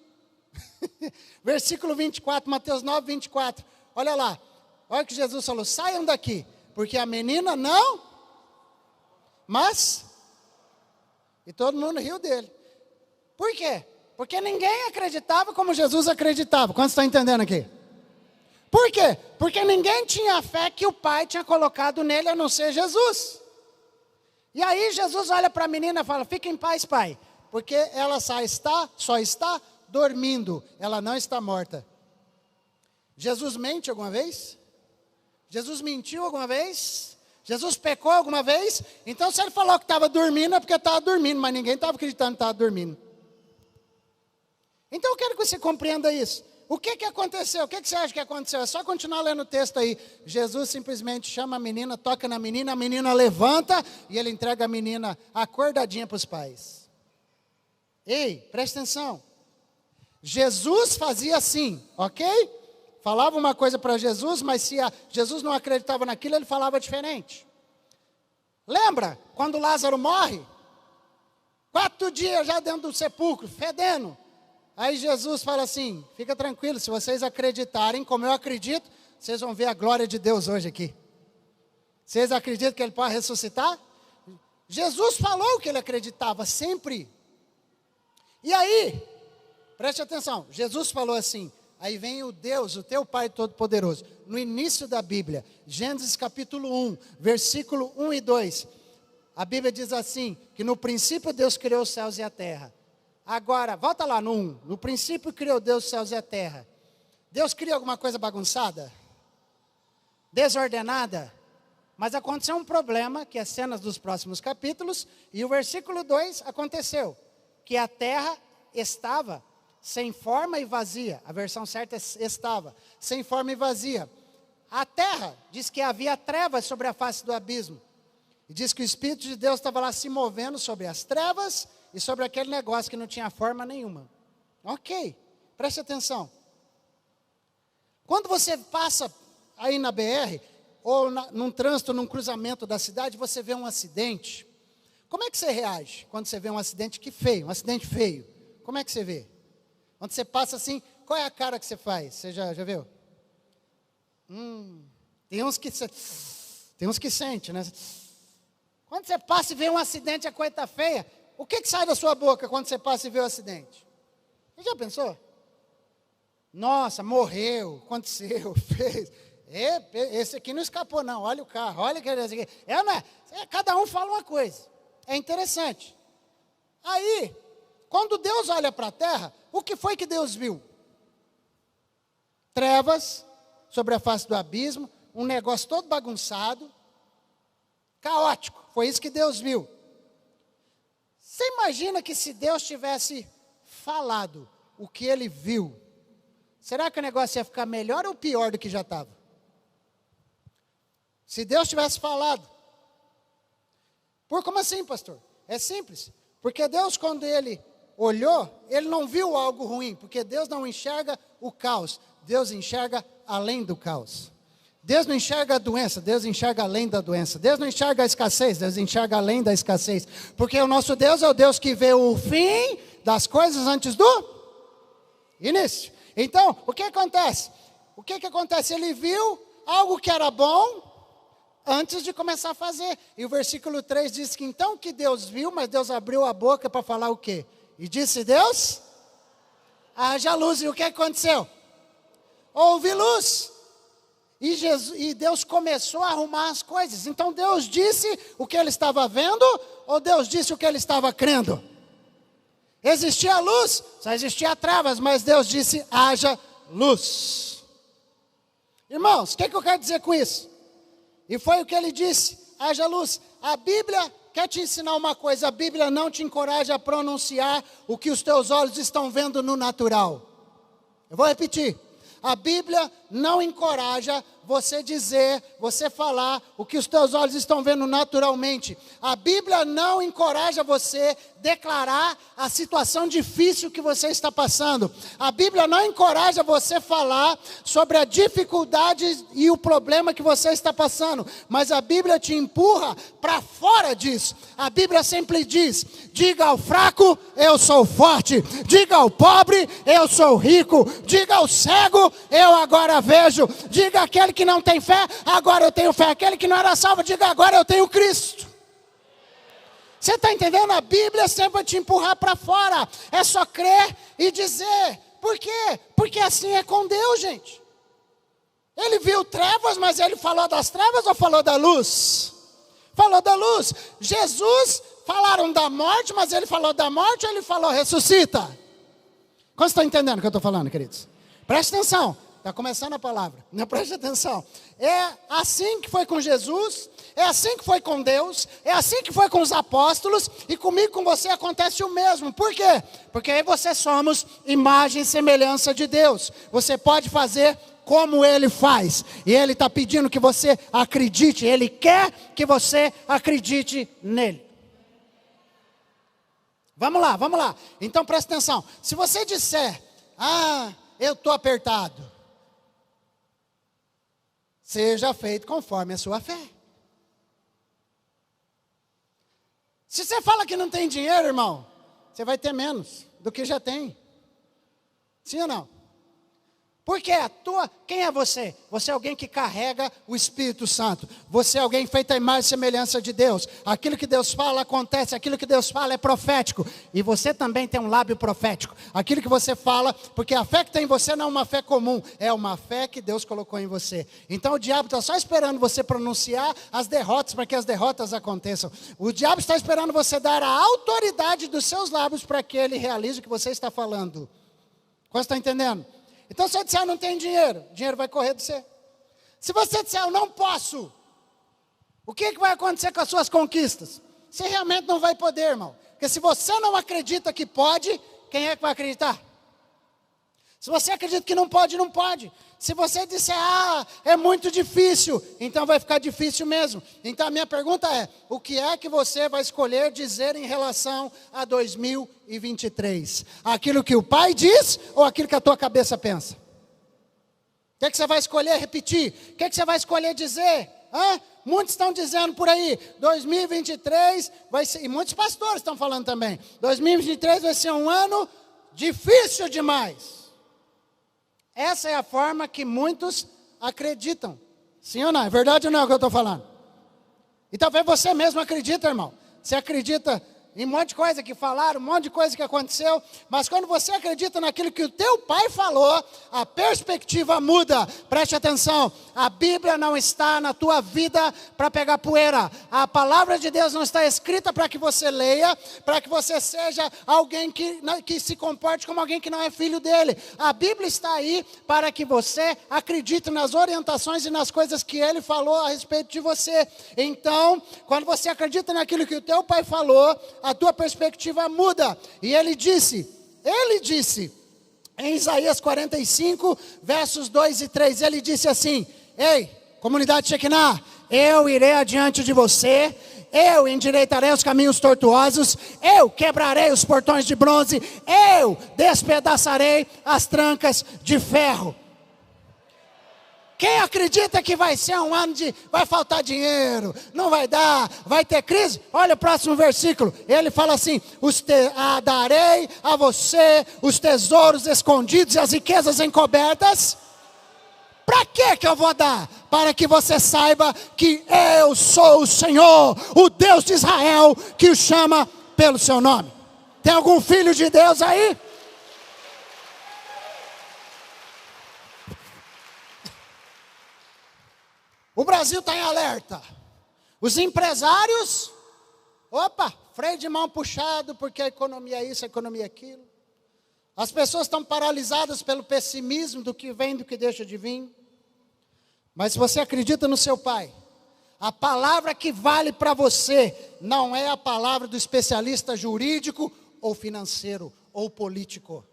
Versículo 24, Mateus 9, 24. Olha lá. Olha o que Jesus falou. Saiam daqui. Porque a menina não. Mas. E todo mundo riu dele. Por quê? Porque ninguém acreditava como Jesus acreditava. Quantos estão entendendo aqui? Por quê? Porque ninguém tinha a fé que o Pai tinha colocado nele, a não ser Jesus. E aí Jesus olha para a menina e fala, fica em paz, pai. Porque ela só está dormindo, ela não está morta. Jesus mente alguma vez? Jesus mentiu alguma vez? Jesus pecou alguma vez? Então se ele falou que estava dormindo, é porque estava dormindo, mas ninguém estava acreditando que estava dormindo. Então eu quero que você compreenda isso. O que aconteceu? O que você acha que aconteceu? É só continuar lendo o texto aí. Jesus simplesmente chama a menina, toca na menina, a menina levanta e ele entrega a menina acordadinha para os pais. Ei, presta atenção. Jesus fazia assim, ok? Falava uma coisa para Jesus, mas se Jesus não acreditava naquilo, ele falava diferente. Lembra quando Lázaro morre? 4 dias já dentro do sepulcro, fedendo. Aí Jesus fala assim, fica tranquilo, se vocês acreditarem como eu acredito, vocês vão ver a glória de Deus hoje aqui. Vocês acreditam que ele pode ressuscitar? Jesus falou que ele acreditava sempre. E aí, preste atenção, Jesus falou assim, aí vem o Deus, o teu Pai Todo-Poderoso. No início da Bíblia, Gênesis capítulo 1, versículo 1 e 2. A Bíblia diz assim, que no princípio Deus criou os céus e a terra. Agora, volta lá no 1. No princípio criou Deus os céus e a terra. Deus cria alguma coisa bagunçada? Desordenada? Mas aconteceu um problema, que é cenas dos próximos capítulos, e o versículo 2 aconteceu, que a terra estava sem forma e vazia. A versão certa é estava, sem forma e vazia. A terra diz que havia trevas sobre a face do abismo. E diz que o Espírito de Deus estava lá se movendo sobre as trevas e sobre aquele negócio que não tinha forma nenhuma. Ok, preste atenção. Quando você passa aí na BR, ou num trânsito, num cruzamento da cidade, você vê um acidente. Como é que você reage quando você vê um acidente um acidente feio? Como é que você vê? Quando você passa assim, qual é a cara que você faz? Você já viu? Tem uns que sente, né? Quando você passa e vê um acidente, a coisa está feia, o que sai da sua boca quando você passa e vê o acidente? Você já pensou? Nossa, morreu, aconteceu, fez. Esse aqui não escapou não, olha o carro, olha esse aqui. Não é? Cada um fala uma coisa. É interessante. Aí, quando Deus olha para a terra, o que foi que Deus viu? Trevas sobre a face do abismo, um negócio todo bagunçado, caótico. Foi isso que Deus viu. Você imagina que se Deus tivesse falado o que ele viu, será que o negócio ia ficar melhor ou pior do que já estava? Se Deus tivesse falado. Como assim, pastor? É simples. Porque Deus, quando ele olhou, ele não viu algo ruim. Porque Deus não enxerga o caos. Deus enxerga além do caos. Deus não enxerga a doença, Deus enxerga além da doença. Deus não enxerga a escassez, Deus enxerga além da escassez. Porque o nosso Deus é o Deus que vê o fim das coisas antes do início. Então, o que acontece? O que acontece? Ele viu algo que era bom antes de começar a fazer. E o versículo 3 diz que então que Deus viu, mas Deus abriu a boca para falar o quê? E disse Deus, haja luz. E o que aconteceu? Houve luz. E Deus começou a arrumar as coisas. Então Deus disse o que ele estava vendo, ou Deus disse o que ele estava crendo? Existia luz, só existia trevas, mas Deus disse, haja luz. Irmãos, o que eu quero dizer com isso? E foi o que ele disse, haja luz. A Bíblia quer te ensinar uma coisa, a Bíblia não te encoraja a pronunciar o que os teus olhos estão vendo no natural. Eu vou repetir. A Bíblia não encoraja você dizer, você falar o que os teus olhos estão vendo naturalmente. A Bíblia não encoraja você declarar a situação difícil que você está passando. A Bíblia não encoraja você falar sobre a dificuldade e o problema que você está passando. Mas a Bíblia te empurra para fora disso. A Bíblia sempre diz, diga ao fraco, eu sou forte. Diga ao pobre, eu sou rico. Diga ao cego, eu agora vejo. Diga àquele que não tem fé, agora eu tenho fé. Aquele que não era salvo, diga agora eu tenho Cristo. Você está entendendo? A Bíblia sempre vai te empurrar para fora. É só crer e dizer. Por quê? Porque assim é com Deus, gente. Ele viu trevas, mas ele falou das trevas ou falou da luz? Falou da luz. Jesus, falaram da morte, mas ele falou da morte ou ele falou ressuscita? Como vocês estão entendendo o que eu estou falando, queridos? Presta atenção. Está começando a palavra, não preste atenção. É assim que foi com Jesus, é assim que foi com Deus, é assim que foi com os apóstolos, e comigo, com você, acontece o mesmo. Por quê? Porque aí você somos imagem e semelhança de Deus. Você pode fazer como Ele faz, e Ele está pedindo que você acredite, Ele quer que você acredite nele. Vamos lá. Então presta atenção. Se você disser, eu estou apertado, seja feito conforme a sua fé. Se você fala que não tem dinheiro, irmão, você vai ter menos do que já tem. Sim ou não? Porque quem é você? Você é alguém que carrega o Espírito Santo. Você é alguém feito à imagem e semelhança de Deus. Aquilo que Deus fala acontece, aquilo que Deus fala é profético. E você também tem um lábio profético. Aquilo que você fala, porque a fé que tem em você não é uma fé comum, é uma fé que Deus colocou em você. Então o diabo está só esperando você pronunciar as derrotas, para que as derrotas aconteçam. O diabo está esperando você dar a autoridade dos seus lábios para que ele realize o que você está falando. Você está entendendo? Então se você disser, eu não tenho dinheiro, o dinheiro vai correr de você. Se você disser, eu não posso, o que vai acontecer com as suas conquistas? Você realmente não vai poder, irmão. Porque se você não acredita que pode, quem é que vai acreditar? Se você acredita que não pode, não pode. Se você disser, é muito difícil, então vai ficar difícil mesmo. Então a minha pergunta é, o que é que você vai escolher dizer em relação a 2023? Aquilo que o Pai diz ou aquilo que a tua cabeça pensa? O que é que você vai escolher repetir? O que é que você vai escolher dizer? Muitos estão dizendo por aí, 2023 vai ser, e muitos pastores estão falando também, 2023 vai ser um ano difícil demais. Essa é a forma que muitos acreditam. Sim ou não? É verdade ou não é o que eu estou falando? E talvez você mesmo acredita, irmão. Você acredita em um monte de coisa que falaram, um monte de coisa que aconteceu. Mas quando você acredita naquilo que o teu pai falou, a perspectiva muda. Preste atenção. A Bíblia não está na tua vida para pegar poeira. A palavra de Deus não está escrita para que você leia, para que você seja alguém que se comporte como alguém que não é filho dele. A Bíblia está aí para que você acredite nas orientações e nas coisas que ele falou a respeito de você. Então, quando você acredita naquilo que o teu pai falou, a tua perspectiva muda. E ele disse em Isaías 45, versos 2 e 3, ele disse assim, ei, comunidade Shekinah, eu irei adiante de você, eu endireitarei os caminhos tortuosos, eu quebrarei os portões de bronze, eu despedaçarei as trancas de ferro. Quem acredita que vai ser um ano vai faltar dinheiro, não vai dar, vai ter crise? Olha o próximo versículo, ele fala assim, darei a você os tesouros escondidos e as riquezas encobertas. Para que eu vou dar? Para que você saiba que eu sou o Senhor, o Deus de Israel, que o chama pelo seu nome. Tem algum filho de Deus aí? O Brasil está em alerta. Os empresários, freio de mão puxado, porque a economia é isso, a economia é aquilo. As pessoas estão paralisadas pelo pessimismo do que vem, do que deixa de vir. Mas se você acredita no seu Pai, a palavra que vale para você não é a palavra do especialista jurídico ou financeiro ou político.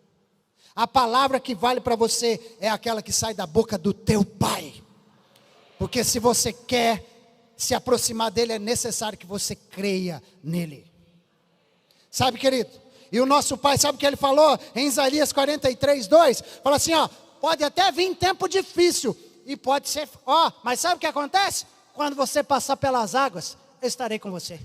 A palavra que vale para você é aquela que sai da boca do teu Pai. Porque se você quer se aproximar dele, é necessário que você creia nele. Sabe, querido? E o nosso Pai, sabe o que ele falou? Em Isaías 43, 2, fala assim, pode até vir tempo difícil, e pode ser, mas sabe o que acontece? Quando você passar pelas águas, eu estarei com você.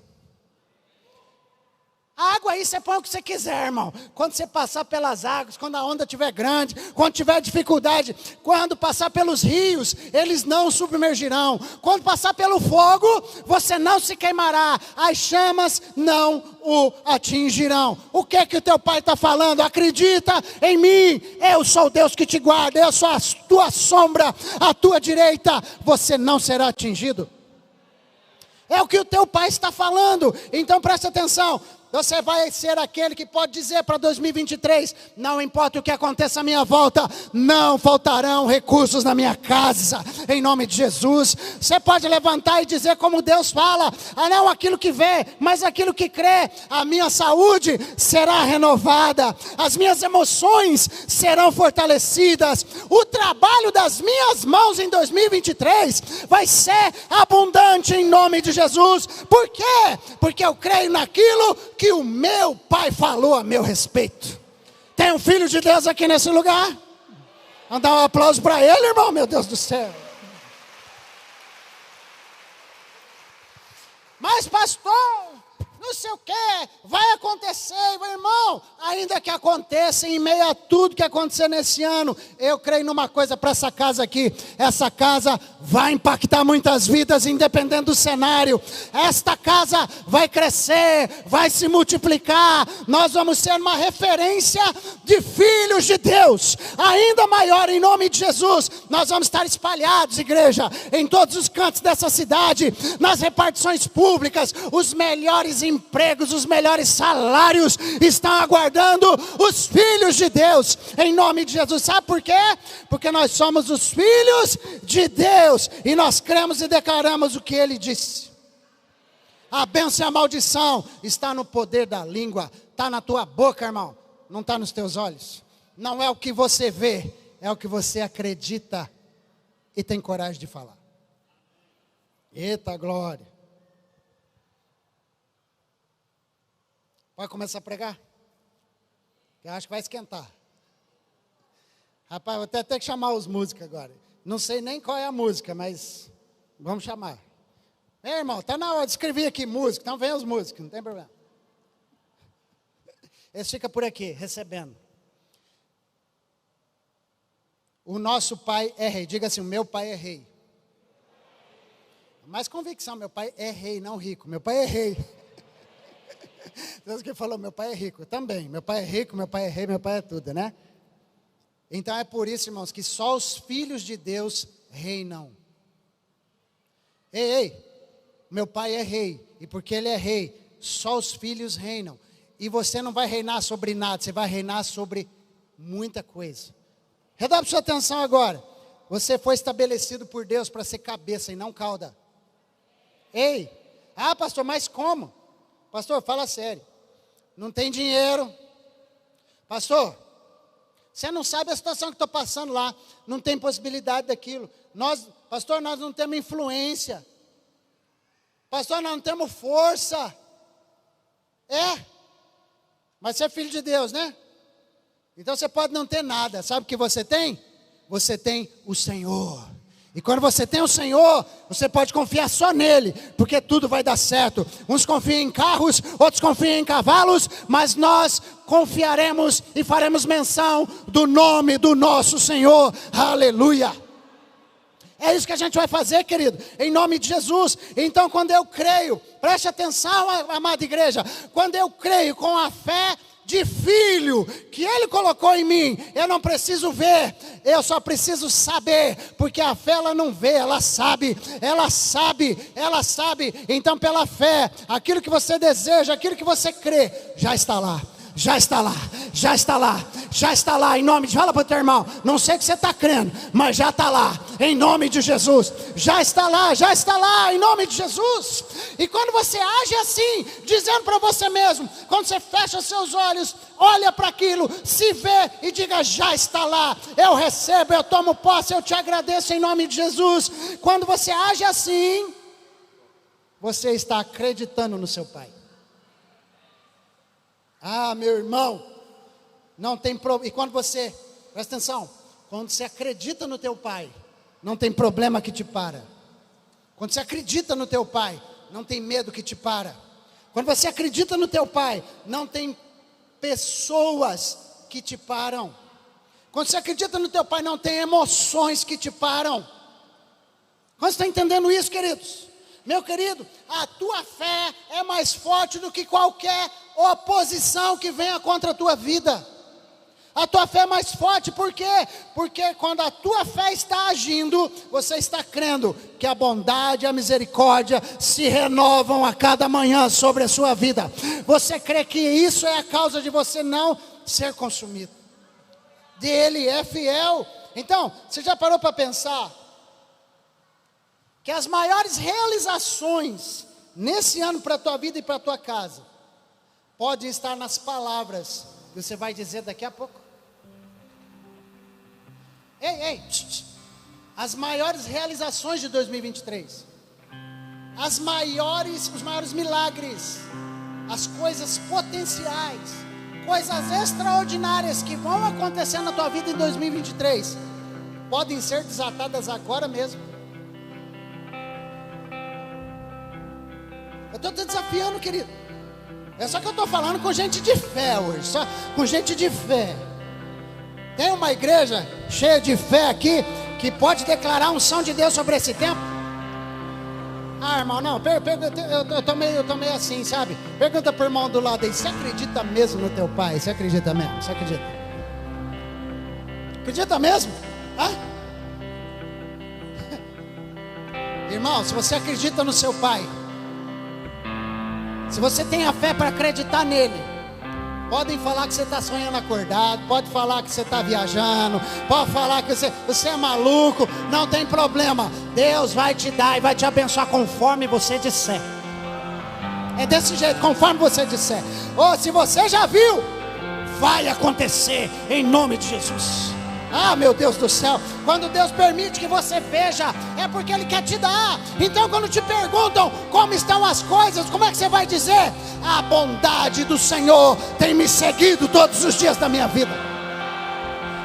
A água aí você põe o que você quiser, irmão. Quando você passar pelas águas, quando a onda estiver grande, quando tiver dificuldade, quando passar pelos rios, eles não submergirão. Quando passar pelo fogo, você não se queimará. As chamas não o atingirão. O que é que o teu Pai está falando? Acredita em mim. Eu sou o Deus que te guarda. Eu sou a tua sombra, a tua direita. Você não será atingido. É o que o teu Pai está falando. Então preste atenção. Você vai ser aquele que pode dizer para 2023, não importa o que aconteça à minha volta, não faltarão recursos na minha casa, em nome de Jesus. Você pode levantar e dizer como Deus fala, não aquilo que vê, mas aquilo que crê. A minha saúde será renovada, as minhas emoções serão fortalecidas, o trabalho das minhas mãos em 2023 vai ser abundante em nome de Jesus. Por quê? Porque eu creio naquilo que o meu Pai falou a meu respeito. Tem um filho de Deus aqui nesse lugar? Vamos dar um aplauso para ele, irmão, meu Deus do céu. Mas pastor, não sei o que, vai acontecer, meu irmão, ainda que aconteça em meio a tudo que acontecer nesse ano, eu creio numa coisa para essa casa aqui, essa casa vai impactar muitas vidas, independente do cenário, esta casa vai crescer, vai se multiplicar, nós vamos ser uma referência de filhos de Deus, ainda maior em nome de Jesus. Nós vamos estar espalhados, igreja, em todos os cantos dessa cidade, nas repartições públicas, os melhores empregos, os melhores salários estão aguardando os filhos de Deus, em nome de Jesus. Sabe por quê? Porque nós somos os filhos de Deus, e nós cremos e declaramos o que Ele disse. A bênção e a maldição está no poder da língua, está na tua boca, irmão, não está nos teus olhos. Não é o que você vê, é o que você acredita e tem coragem de falar. Eita glória. Pode começar a pregar? Eu acho que vai esquentar. Rapaz, vou até ter que chamar os músicos agora. Não sei nem qual é a música, mas vamos chamar. Ei, irmão, está na hora de escrever aqui música, então vem os músicos, não tem problema. Eles ficam por aqui, recebendo. O nosso pai é rei. Diga assim, o meu pai é rei. Mais convicção, meu pai é rei, não rico. Meu pai é rei. Deus que falou, meu pai é rico. Também, meu pai é rico, meu pai é rei, meu pai é tudo, né? Então é por isso, irmãos, que só os filhos de Deus reinam. Ei, meu pai é rei. E porque ele é rei, só os filhos reinam. E você não vai reinar sobre nada, você vai reinar sobre muita coisa. Redobre sua atenção agora. Você foi estabelecido por Deus para ser cabeça e não cauda. Ei, pastor, mas como? Pastor, fala sério. Não tem dinheiro. Pastor, você não sabe a situação que estou passando lá. Não tem possibilidade daquilo. Pastor, nós não temos influência. Pastor, nós não temos força. Mas você é filho de Deus, né? Então você pode não ter nada. Sabe o que você tem? Você tem o Senhor. E quando você tem o Senhor, você pode confiar só nele, porque tudo vai dar certo. Uns confiam em carros, outros confiam em cavalos, mas nós confiaremos e faremos menção do nome do nosso Senhor. Aleluia! É isso que a gente vai fazer, querido, em nome de Jesus. Então quando eu creio, preste atenção, amada igreja, quando eu creio com a fé de filho que Ele colocou em mim, eu não preciso ver, eu só preciso saber, porque a fé ela não vê, ela sabe. Então pela fé, aquilo que você deseja, aquilo que você crê, já está lá. Em nome de, fala para o teu irmão, não sei o que você está crendo, mas já está lá, em nome de Jesus, já está lá, em nome de Jesus. E quando você age assim, dizendo para você mesmo, quando você fecha seus olhos, olha para aquilo, se vê e diga, já está lá, eu recebo, eu tomo posse, eu te agradeço em nome de Jesus. Quando você age assim, você está acreditando no seu Pai. Meu irmão, não tem problema. E quando você, presta atenção, quando você acredita no teu Pai, não tem problema que te para. Quando você acredita no teu Pai, não tem medo que te para. Quando você acredita no teu Pai, não tem pessoas que te param. Quando você acredita no teu Pai, não tem emoções que te param. Quando você está entendendo isso, queridos? Meu querido, a tua fé é mais forte do que qualquer oposição que venha contra a tua vida. A tua fé é mais forte, por quê? Porque quando a tua fé está agindo, você está crendo que a bondade e a misericórdia se renovam a cada manhã sobre a sua vida. Você crê que isso é a causa de você não ser consumido. Ele é fiel. Então, você já parou para pensar que as maiores realizações nesse ano para a tua vida e para a tua casa podem estar nas palavras que você vai dizer daqui a pouco? Ei, as maiores realizações de 2023, os maiores milagres, as coisas potenciais, coisas extraordinárias que vão acontecer na tua vida em 2023, podem ser desatadas agora mesmo. Eu estou te desafiando, querido. É só que eu estou falando com gente de fé hoje, só com gente de fé. Tem uma igreja cheia de fé aqui, que pode declarar a unção de Deus sobre esse tempo? Ah, irmão, não, eu tô meio assim, sabe? Pergunta para o irmão do lado aí, você acredita mesmo no teu pai? Você acredita mesmo? Você acredita? Acredita mesmo? Hã? Irmão, se você acredita no seu pai, se você tem a fé para acreditar nele, podem falar que você está sonhando acordado, pode falar que você está viajando, pode falar que você é maluco, não tem problema. Deus vai te dar e vai te abençoar conforme você disser. É desse jeito, conforme você disser. Ou se você já viu, vai acontecer em nome de Jesus. Ah, meu Deus do céu, quando Deus permite que você veja, é porque Ele quer te dar. Então quando te perguntam como estão as coisas, como é que você vai dizer? A bondade do Senhor tem me seguido todos os dias da minha vida.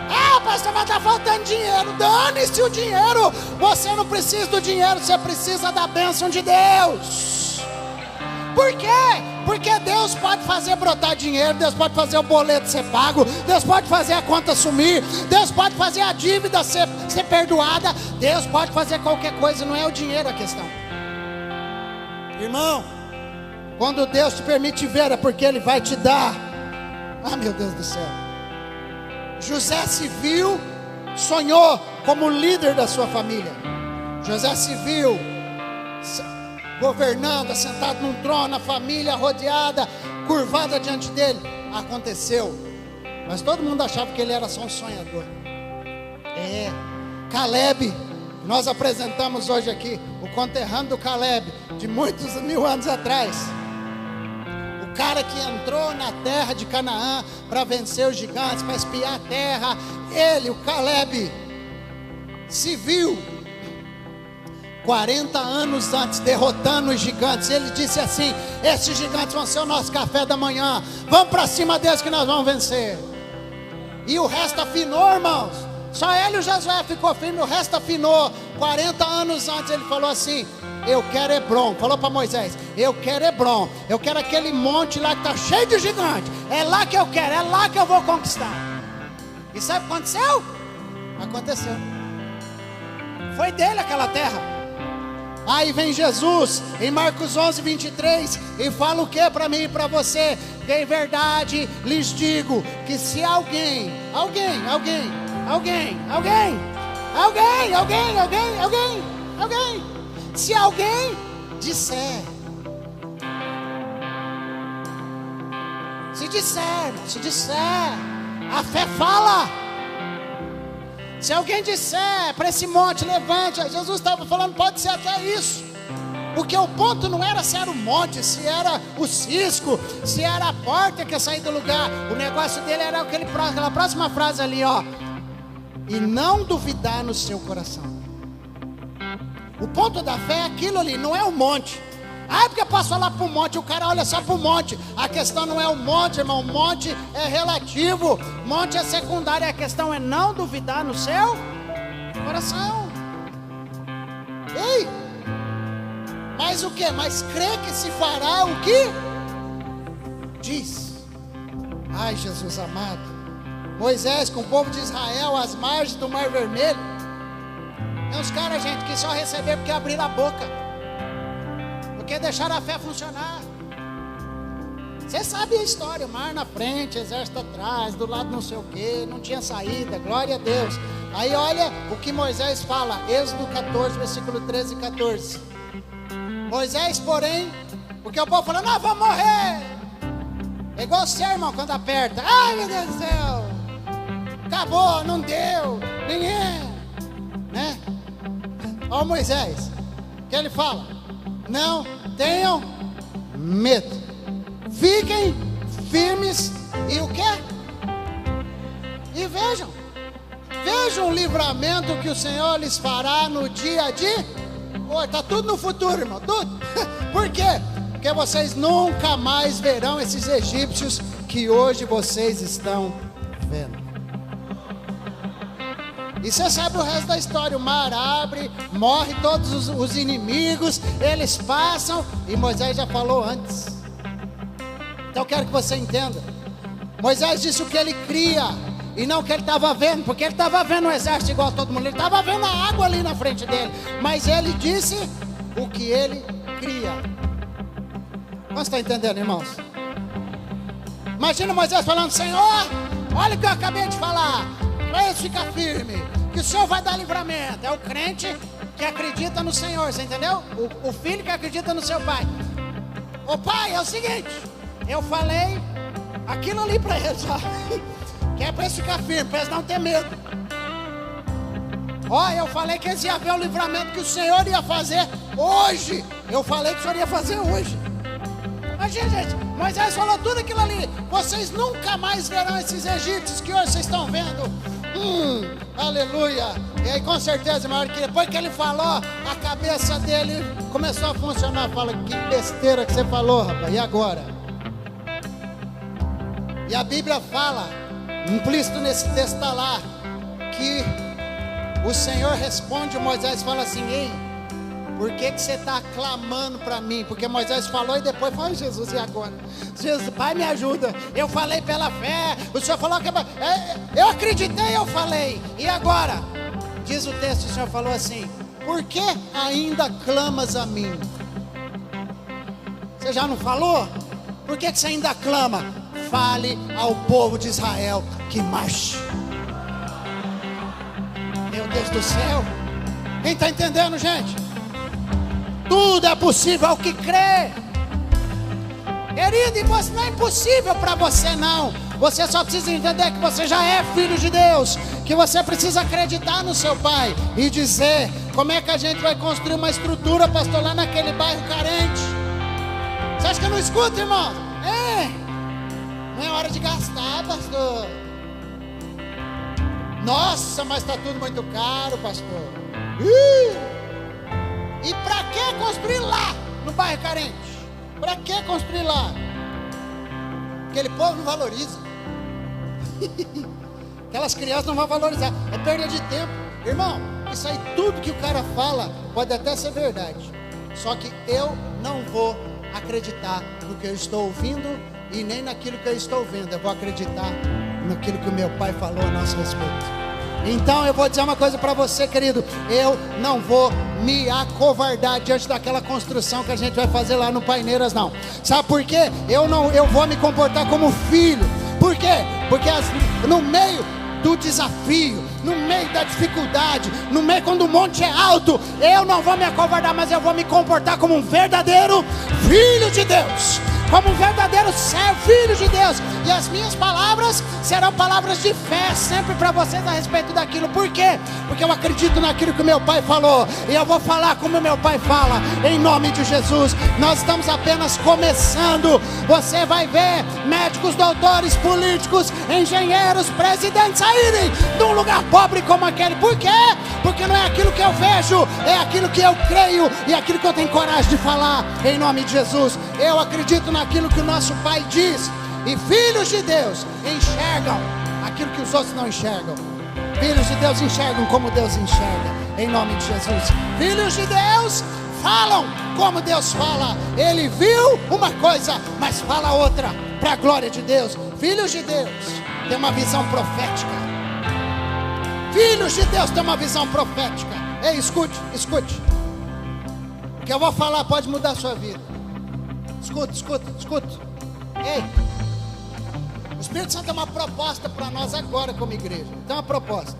Ah, pastor, mas está faltando dinheiro. Dane-se o dinheiro. Você não precisa do dinheiro, você precisa da bênção de Deus. Por quê? Porque Deus pode fazer brotar dinheiro, Deus pode fazer o boleto ser pago, Deus pode fazer a conta sumir, Deus pode fazer a dívida ser perdoada, Deus pode fazer qualquer coisa, não é o dinheiro a questão. Irmão, quando Deus te permite ver, é porque Ele vai te dar. Ah, meu Deus do céu. José se viu, sonhou como líder da sua família. José se viu governando, assentado num trono, a família rodeada, curvada diante dele. Aconteceu, mas todo mundo achava que ele era só um sonhador. Caleb, nós apresentamos hoje aqui o conterrâneo do Caleb, de muitos mil anos atrás, o cara que entrou na terra de Canaã para vencer os gigantes, para espiar a terra. Ele, o Caleb, se viu 40 anos antes, derrotando os gigantes. Ele disse assim: esses gigantes vão ser o nosso café da manhã, vamos para cima deles que nós vamos vencer. E o resto afinou, irmãos. Só ele e o Josué ficou firme, o resto afinou. 40 anos antes ele falou assim: eu quero Hebron. Falou para Moisés: eu quero Hebron, eu quero aquele monte lá que está cheio de gigantes. É lá que eu quero, é lá que eu vou conquistar. E sabe o que aconteceu? Aconteceu. Foi dele aquela terra. Aí vem Jesus em Marcos 11, 23 e fala o que para mim e para você? Em verdade lhes digo que se alguém, se alguém disser, se disser, a fé fala. Se alguém disser para esse monte, levante, Jesus estava falando, pode ser até isso, porque o ponto não era se era o monte, se era o cisco, se era a porta que ia sair do lugar. O negócio dele era aquela próxima frase ali, ó: e não duvidar no seu coração. O ponto da fé é aquilo ali, não é o monte. Ah, é porque eu posso falar para o monte, o cara olha só para o monte. A questão não é o monte, irmão, o monte é relativo, monte é secundário, a questão é não duvidar no seu coração. Ei, mas o que? Mas crê que se fará o que diz. Ai, Jesus amado, Moisés com o povo de Israel às margens do Mar Vermelho. Tem uns caras, gente, que só receberam porque abriram a boca, porque deixaram a fé funcionar. Você sabe a história, o mar na frente, exército atrás, do lado não sei o que, não tinha saída, glória a Deus. Aí olha o que Moisés fala, Êxodo 14, versículo 13 e 14. Moisés, porém, porque o povo falou, não, vamos morrer. É igual você, irmão, quando aperta, ai meu Deus do céu, acabou, não deu, ninguém, né? Olha Moisés, o que ele fala? Não tenham medo, fiquem firmes e o quê? E vejam o livramento que o Senhor lhes fará no dia de hoje. Está tudo no futuro, irmão, tudo. Por quê? Porque vocês nunca mais verão esses egípcios que hoje vocês estão vendo. E você sabe o resto da história, o mar abre, morre todos os inimigos, eles passam, e Moisés já falou antes. Então eu quero que você entenda, Moisés disse o que ele cria, e não o que ele estava vendo, porque ele estava vendo o exército igual a todo mundo, ele estava vendo a água ali na frente dele, mas ele disse o que ele cria. Você está entendendo, irmãos? Imagina Moisés falando, Senhor, olha o que eu acabei de falar, para eles ficar firme, que o Senhor vai dar livramento. É o crente que acredita no Senhor, você entendeu? O filho que acredita no seu pai. Ô pai, é o seguinte, eu falei aquilo ali para eles, ó, que é para eles ficar firmes, para eles não ter medo. Ó, eu falei que eles iam ver o livramento que o Senhor ia fazer hoje. Eu falei que o Senhor ia fazer hoje. Imagina, gente, Moisés falou tudo aquilo ali. Vocês nunca mais verão esses egípcios que hoje vocês estão vendo. Aleluia. E aí com certeza, irmão, que depois que ele falou, a cabeça dele começou a funcionar. Fala, que besteira que você falou, rapaz, e agora? E a Bíblia fala, implícito nesse texto está lá, que o Senhor responde, Moisés fala assim, ei, por que você está clamando para mim? Porque Moisés falou e depois falou, Jesus, e agora? Jesus, Pai, me ajuda. Eu falei pela fé. O Senhor falou que eu acreditei, eu falei. E agora? Diz o texto, o Senhor falou assim, por que ainda clamas a mim? Você já não falou? Por que você ainda clama? Fale ao povo de Israel que marche. Meu Deus do céu. Quem está entendendo, gente? Tudo é possível ao que crê. Querido, e você não é impossível para você não. Você só precisa entender que você já é filho de Deus, que você precisa acreditar no seu pai e dizer, como é que a gente vai construir uma estrutura, pastor, lá naquele bairro carente? Você acha que eu não escuto, irmão? Não é hora de gastar, pastor. Nossa, mas está tudo muito caro, pastor. E para que construir lá, no bairro carente? Para que construir lá? Aquele povo não valoriza. Aquelas crianças não vão valorizar. É perda de tempo. Irmão, isso aí tudo que o cara fala pode até ser verdade. Só que eu não vou acreditar no que eu estou ouvindo e nem naquilo que eu estou vendo. Eu vou acreditar naquilo que o meu pai falou a nosso respeito. Então eu vou dizer uma coisa para você, querido, eu não vou me acovardar diante daquela construção que a gente vai fazer lá no Paineiras, não. Sabe por quê? Eu vou me comportar como filho. Por quê? Porque no meio do desafio, no meio da dificuldade, no meio quando o monte é alto, eu não vou me acovardar, mas eu vou me comportar como um verdadeiro filho de Deus, como um verdadeiro filho de Deus. E as minhas palavras serão palavras de fé sempre para vocês a respeito daquilo. Por quê? Porque eu acredito naquilo que o meu pai falou, e eu vou falar como o meu pai fala, em nome de Jesus. Nós estamos apenas começando. Você vai ver médicos, doutores, políticos, engenheiros, presidentes saírem de um lugar pobre como aquele. Por quê? Porque não é aquilo que eu vejo, é aquilo que eu creio e aquilo que eu tenho coragem de falar, em nome de Jesus. Eu acredito naquilo que o nosso pai diz. E filhos de Deus enxergam aquilo que os outros não enxergam. Filhos de Deus enxergam como Deus enxerga, em nome de Jesus. Filhos de Deus falam como Deus fala. Ele viu uma coisa, mas fala outra, para a glória de Deus. Filhos de Deus têm uma visão profética. Filhos de Deus têm uma visão profética. Ei, escute. O que eu vou falar pode mudar a sua vida. Escuta. Ei, o Espírito Santo é uma proposta para nós agora como igreja. Então é uma proposta.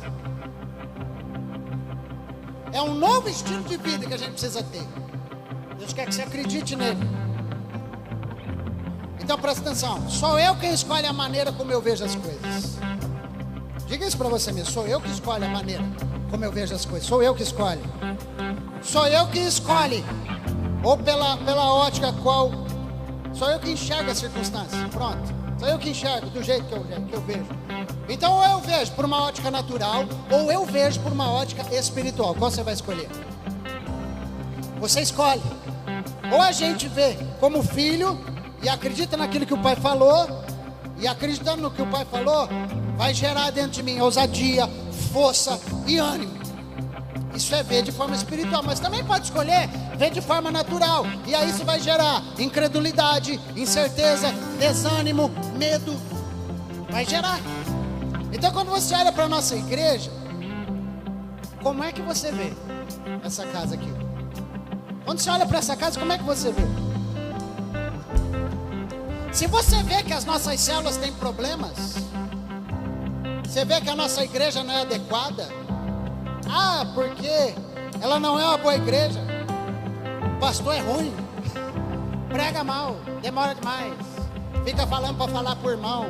É um novo estilo de vida que a gente precisa ter. Deus quer que você acredite nele. Então presta atenção. Sou eu quem escolhe a maneira como eu vejo as coisas. Diga isso para você mesmo. Sou eu que escolho a maneira como eu vejo as coisas. Sou eu que escolho. Sou eu que escolhe. Ou pela ótica qual. Sou eu que enxergo as circunstâncias. Pronto. Sou eu que enxergo do jeito que eu vejo. Então ou eu vejo por uma ótica natural, ou eu vejo por uma ótica espiritual. Qual você vai escolher? Você escolhe. Ou a gente vê como filho e acredita naquilo que o pai falou, e acreditando no que o pai falou, vai gerar dentro de mim ousadia, força e ânimo. Isso é ver de forma espiritual, mas também pode escolher ver de forma natural. E aí isso vai gerar incredulidade, incerteza, desânimo, medo. Vai gerar. Então quando você olha para a nossa igreja, como é que você vê essa casa aqui? Quando você olha para essa casa, como é que você vê? Se você vê que as nossas células têm problemas, você vê que a nossa igreja não é adequada, porque ela não é uma boa igreja, o pastor é ruim, prega mal, demora demais, fica falando para falar por irmão.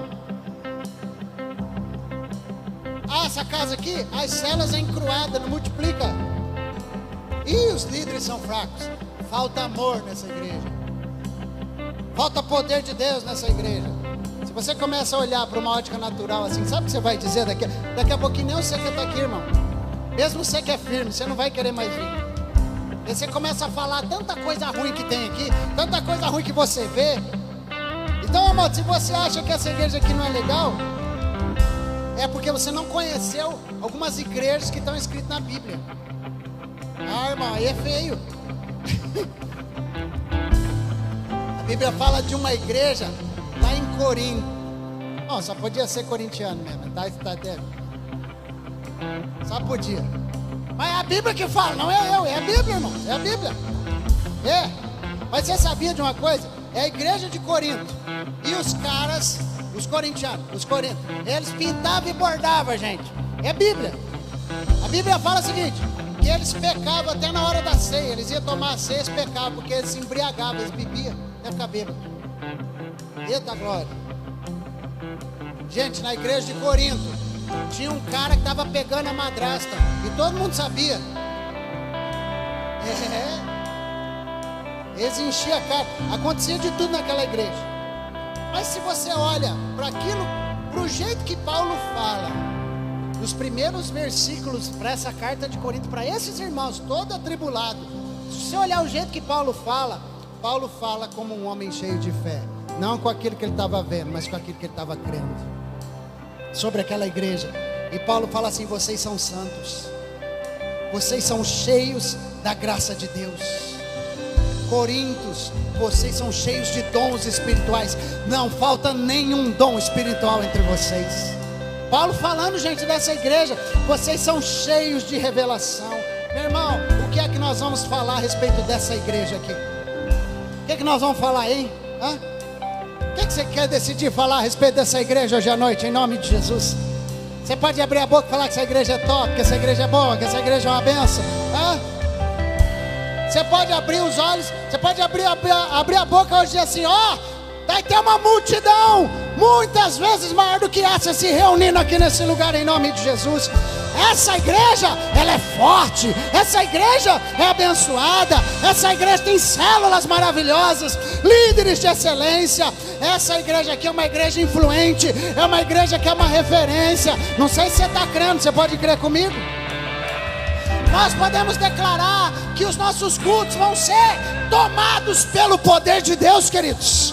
Essa casa aqui, as células é encruada, não multiplica. E os líderes são fracos. Falta amor nessa igreja. Falta poder de Deus nessa igreja. Se você começa a olhar para uma ótica natural assim, sabe o que você vai dizer daqui a pouquinho? Nem você que está aqui, irmão. Mesmo você que é firme, você não vai querer mais vir. E você começa a falar tanta coisa ruim que tem aqui, tanta coisa ruim que você vê. Então, amor, se você acha que essa igreja aqui não é legal, é porque você não conheceu algumas igrejas que estão escritas na Bíblia. Irmão, aí é feio. A Bíblia fala de uma igreja lá em Corinto. Não, só podia ser corintiano mesmo, tá? Só podia. Mas é a Bíblia que fala, não é eu, é a Bíblia, irmão. É a Bíblia. É. Mas você sabia de uma coisa? É a igreja de Corinto. E os caras, os corintianos, eles pintavam e bordavam, gente. É a Bíblia. A Bíblia fala o seguinte: que eles pecavam até na hora da ceia. Eles iam tomar a ceia, eles pecavam, porque eles se embriagavam, eles bebiam até ficar bêbado. Eita glória. Gente, na igreja de Corinto tinha um cara que estava pegando a madrasta, e todo mundo sabia. Eles enchiam a cara. Acontecia de tudo naquela igreja. Mas se você olha para aquilo, para o jeito que Paulo fala, os primeiros versículos para essa carta de Corinto, para esses irmãos todos atribulados, se você olhar o jeito que Paulo fala como um homem cheio de fé, não com aquilo que ele estava vendo, mas com aquilo que ele estava crendo sobre aquela igreja. E Paulo fala assim: vocês são santos, vocês são cheios da graça de Deus. Corintos, vocês são cheios de dons espirituais, não falta nenhum dom espiritual entre vocês. Paulo falando, gente, dessa igreja, vocês são cheios de revelação. Meu irmão, o que é que nós vamos falar a respeito dessa igreja aqui? O que é que nós vamos falar, hein? O que é que você quer decidir falar a respeito dessa igreja hoje à noite, em nome de Jesus? Você pode abrir a boca e falar que essa igreja é top, que essa igreja é boa, que essa igreja é uma benção. Você pode abrir os olhos, você pode abrir a boca hoje e dizer assim: vai ter uma multidão, muitas vezes maior do que essa, se reunindo aqui nesse lugar em nome de Jesus. Essa igreja, ela é forte, essa igreja é abençoada, essa igreja tem células maravilhosas, líderes de excelência. Essa igreja aqui é uma igreja influente, é uma igreja que é uma referência. Não sei se você está crendo, você pode crer comigo? Nós podemos declarar que os nossos cultos vão ser tomados pelo poder de Deus, queridos.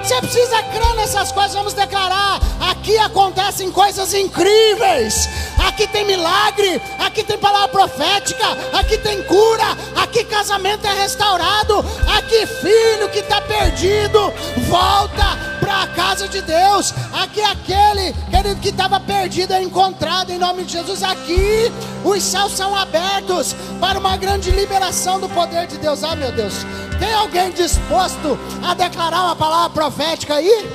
Você precisa crer nessas coisas. Vamos declarar: aqui acontecem coisas incríveis, aqui tem milagre, aqui tem palavra profética, aqui tem cura, aqui casamento é restaurado, aqui filho que está perdido volta para a casa de Deus. Aqui aquele, querido, que estava perdido é encontrado em nome de Jesus. Aqui os céus são abertos para uma grande liberação do poder de Deus. Ah, meu Deus, tem alguém disposto a declarar uma palavra profética aí?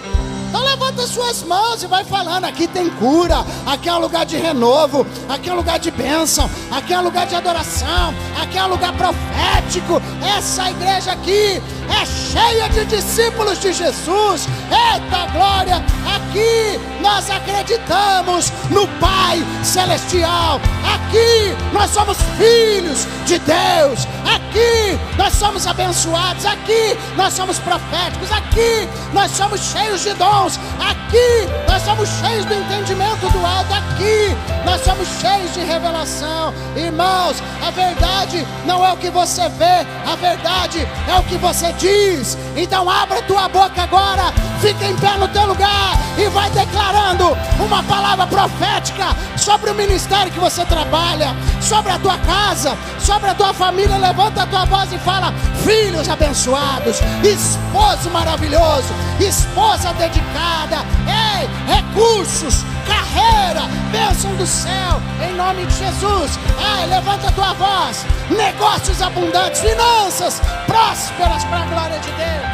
Então levanta suas mãos e vai falando. Aqui tem cura, aqui é um lugar de renovo, aqui é um lugar de bênção, aqui é um lugar de adoração, aqui é um lugar profético. Essa igreja aqui é cheia de discípulos de Jesus. Eita glória! Aqui nós acreditamos no Pai Celestial. Aqui nós somos filhos de Deus. Aqui nós somos abençoados. Aqui nós somos proféticos. Aqui nós somos cheios de dons. Aqui nós somos cheios do entendimento do alto. Aqui nós somos cheios de revelação. Irmãos, a verdade não é o que você vê, a verdade é o que você diz. Então abra a tua boca agora, fica em pé no teu lugar e vai declarando uma palavra profética sobre o ministério que você trabalha, sobre a tua casa, sobre a tua família. Levanta a tua voz e fala: filhos abençoados, esposo maravilhoso, esposa dedicada, ei, recursos, carreira, bênção do céu, em nome de Jesus. Ai, levanta a tua voz, negócios abundantes, finanças prósperas para a glória de Deus.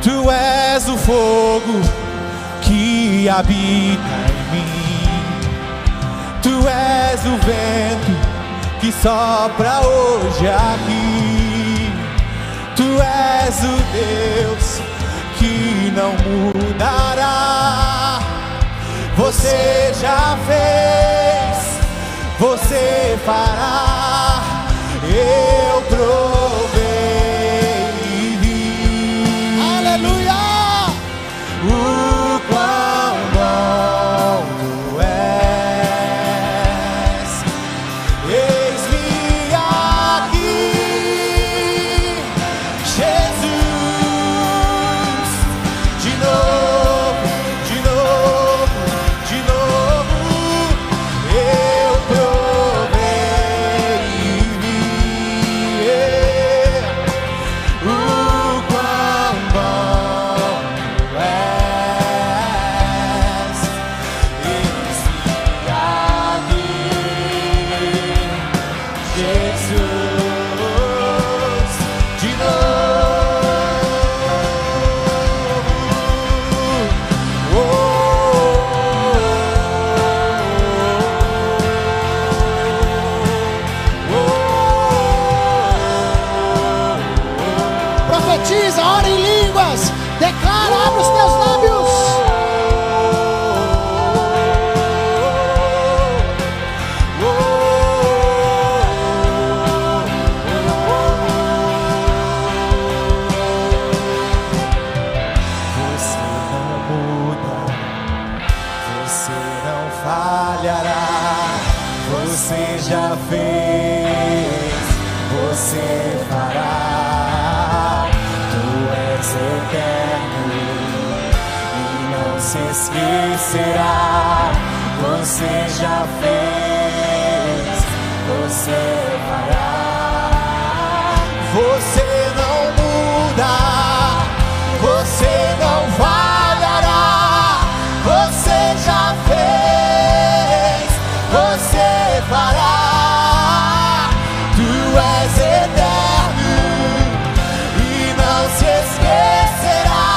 Tu és o fogo que habita em mim. Tu és o vento que sopra hoje aqui. Tu és o Deus que não mudará. Você já fez, você fará. Eu provei e vi.
Aleluia!
O quão bom tu és. Eis-me aqui, Jesus. De novo, de novo, de novo. Eu provei e vi. O quão bom tu és. Eis-me aqui, Jesus. De
Profetiza, ora em línguas, declara, abre os teus lábios.
Você não muda, você não falhará. Você já fez, você fará. Tu és eterno e não se esquecerá. Você já fez, você fará. Você não muda, você não falhará. Você já fez, você fará. Tu és eterno e não se esquecerá.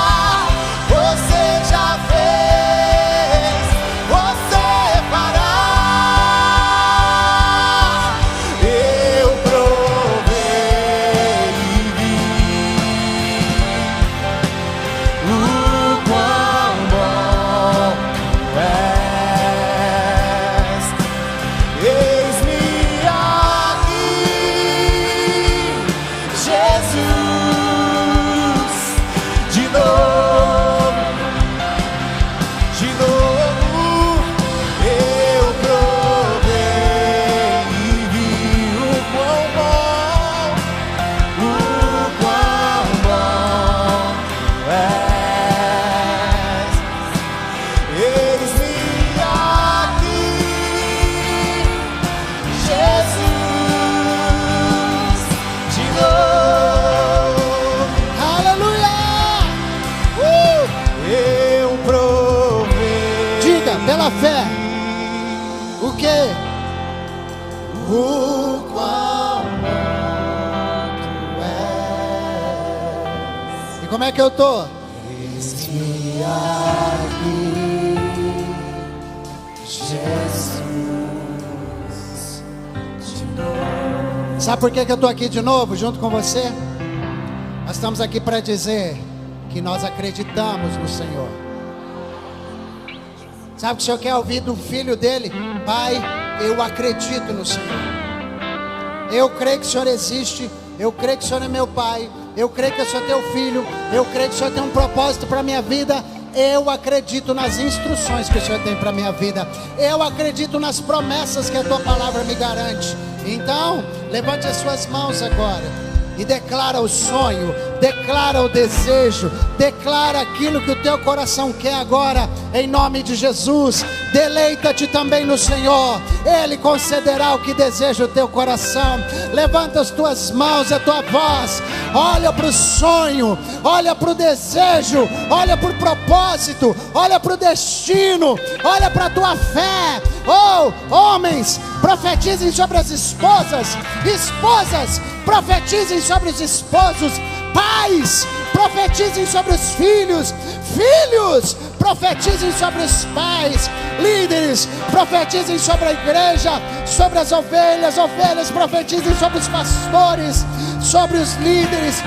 Você já fez, você fará. Eu provei e vi. O quão bom tu és. Eis-me aqui, Jesus. De novo, eu provei e vi o quão bom tu és. Eis-me aqui, Jesus. De novo,
Aleluia! pela fé. O quê? O qual tu és. E como é que eu tô? Eis-me aqui, Jesus, de novo. Sabe por que eu tô aqui de novo, junto com você? Nós estamos aqui para dizer que nós acreditamos no Senhor. Sabe o que o Senhor quer ouvir do filho dele? Pai, eu acredito no Senhor. Eu creio que o Senhor existe. Eu creio que o Senhor é meu Pai. Eu creio que eu sou teu filho. Eu creio que o Senhor tem um propósito para a minha vida. Eu acredito nas instruções que o Senhor tem para a minha vida. Eu acredito nas promessas que a tua palavra me garante. Então, levante as suas mãos agora e declara o sonho, declara o desejo, declara aquilo que o teu coração quer agora, em nome de Jesus. Deleita-te também no Senhor, Ele concederá o que deseja o teu coração. Levanta as tuas mãos, a tua voz, olha para o sonho, olha para o desejo, olha para o propósito, olha para o destino, olha para a tua fé. Oh, homens, profetizem sobre as esposas, esposas, profetizem sobre os esposos, pais, profetizem sobre os filhos, filhos, profetizem sobre os pais, líderes, profetizem sobre a igreja, sobre as ovelhas, ovelhas, profetizem sobre os pastores, sobre os líderes.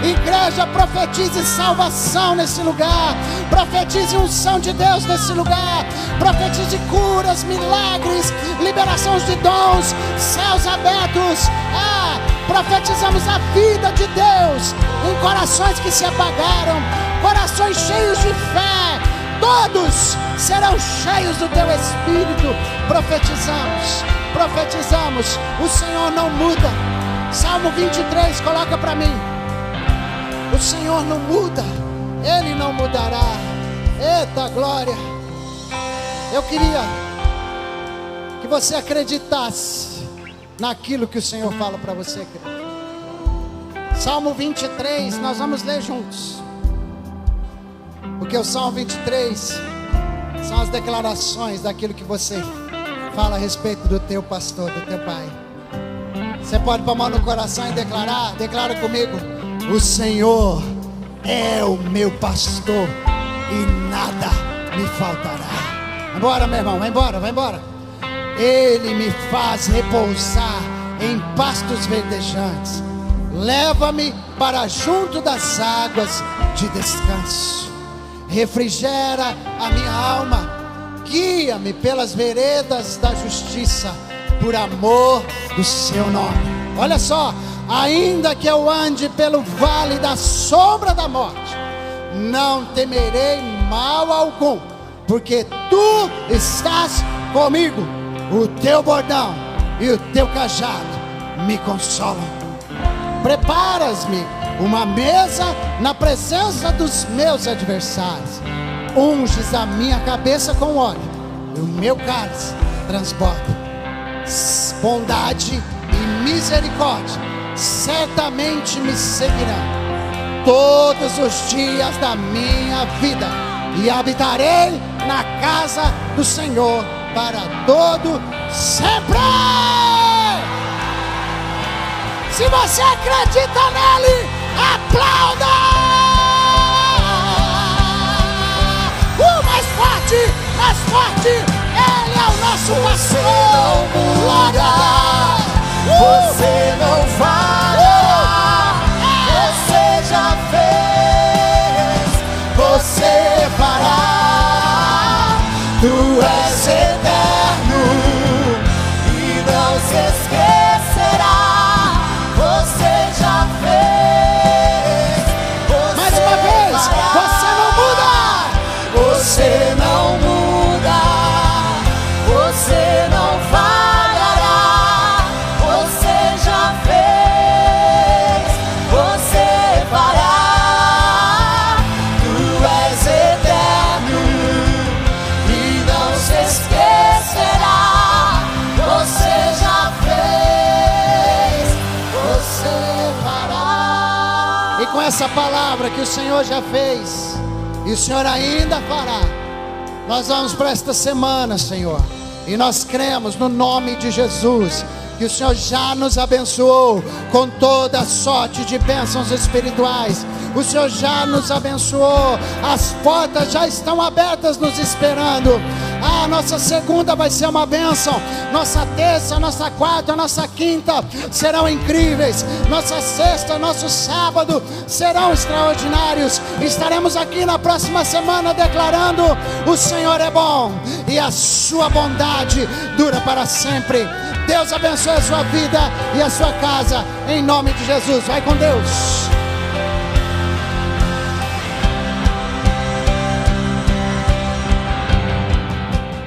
Igreja, profetize salvação nesse lugar, profetize unção de Deus nesse lugar, profetize curas, milagres, liberação de dons, céus abertos. Profetizamos a vida de Deus em corações que se apagaram, corações cheios de fé. Todos serão cheios do teu Espírito. Profetizamos, profetizamos. O Senhor não muda. Salmo 23, coloca para mim. O Senhor não muda, Ele não mudará. Eita glória. Eu queria que você acreditasse naquilo que o Senhor fala para você, querido. Salmo 23, nós vamos ler juntos. Porque o Salmo 23 são as declarações daquilo que você fala a respeito do teu pastor, do teu pai. Você pode pôr a mão no coração e declarar. Declara comigo: o Senhor é o meu pastor e nada me faltará. Vai embora, meu irmão, vai embora, vai embora. Ele me faz repousar em pastos verdejantes. Leva-me para junto das águas de descanso. Refrigera a minha alma. Guia-me pelas veredas da justiça, por amor do seu nome. Olha só. Ainda que eu ande pelo vale da sombra da morte, não temerei mal algum, porque tu estás comigo. O teu bordão e o teu cajado me consolam. Preparas-me uma mesa na presença dos meus adversários. Unges a minha cabeça com óleo, e o meu cálice transborda. Bondade e misericórdia certamente me seguirão todos os dias da minha vida, e habitarei na casa do Senhor para todo sempre. Se você acredita nele, aplauda! Mais forte, mais forte. Ele é o nosso pastor. Glória a Deus.
Você não falha, você já fez, você fará. Tu és eterno e não se esquecerá. Você já fez, você
Mais uma vez,
fará.
você não muda.
Você não muda, você não falhará. Você já fez, você fará. Tu és eterno e não se esquecerá. Você já fez, você fará.
E com essa palavra que o Senhor já fez, e o Senhor ainda fará, Nós vamos para esta semana, Senhor, e nós cremos no nome de Jesus que o Senhor já nos abençoou com toda sorte de bênçãos espirituais. O Senhor já nos abençoou, as portas já estão abertas nos esperando. Nossa segunda vai ser uma bênção, nossa terça, nossa quarta, nossa quinta serão incríveis, nossa sexta, nosso sábado serão extraordinários. Estaremos aqui na próxima semana declarando: o Senhor é bom e a sua bondade dura para sempre. Deus abençoe a sua vida e a sua casa, em nome de Jesus. Vai com Deus.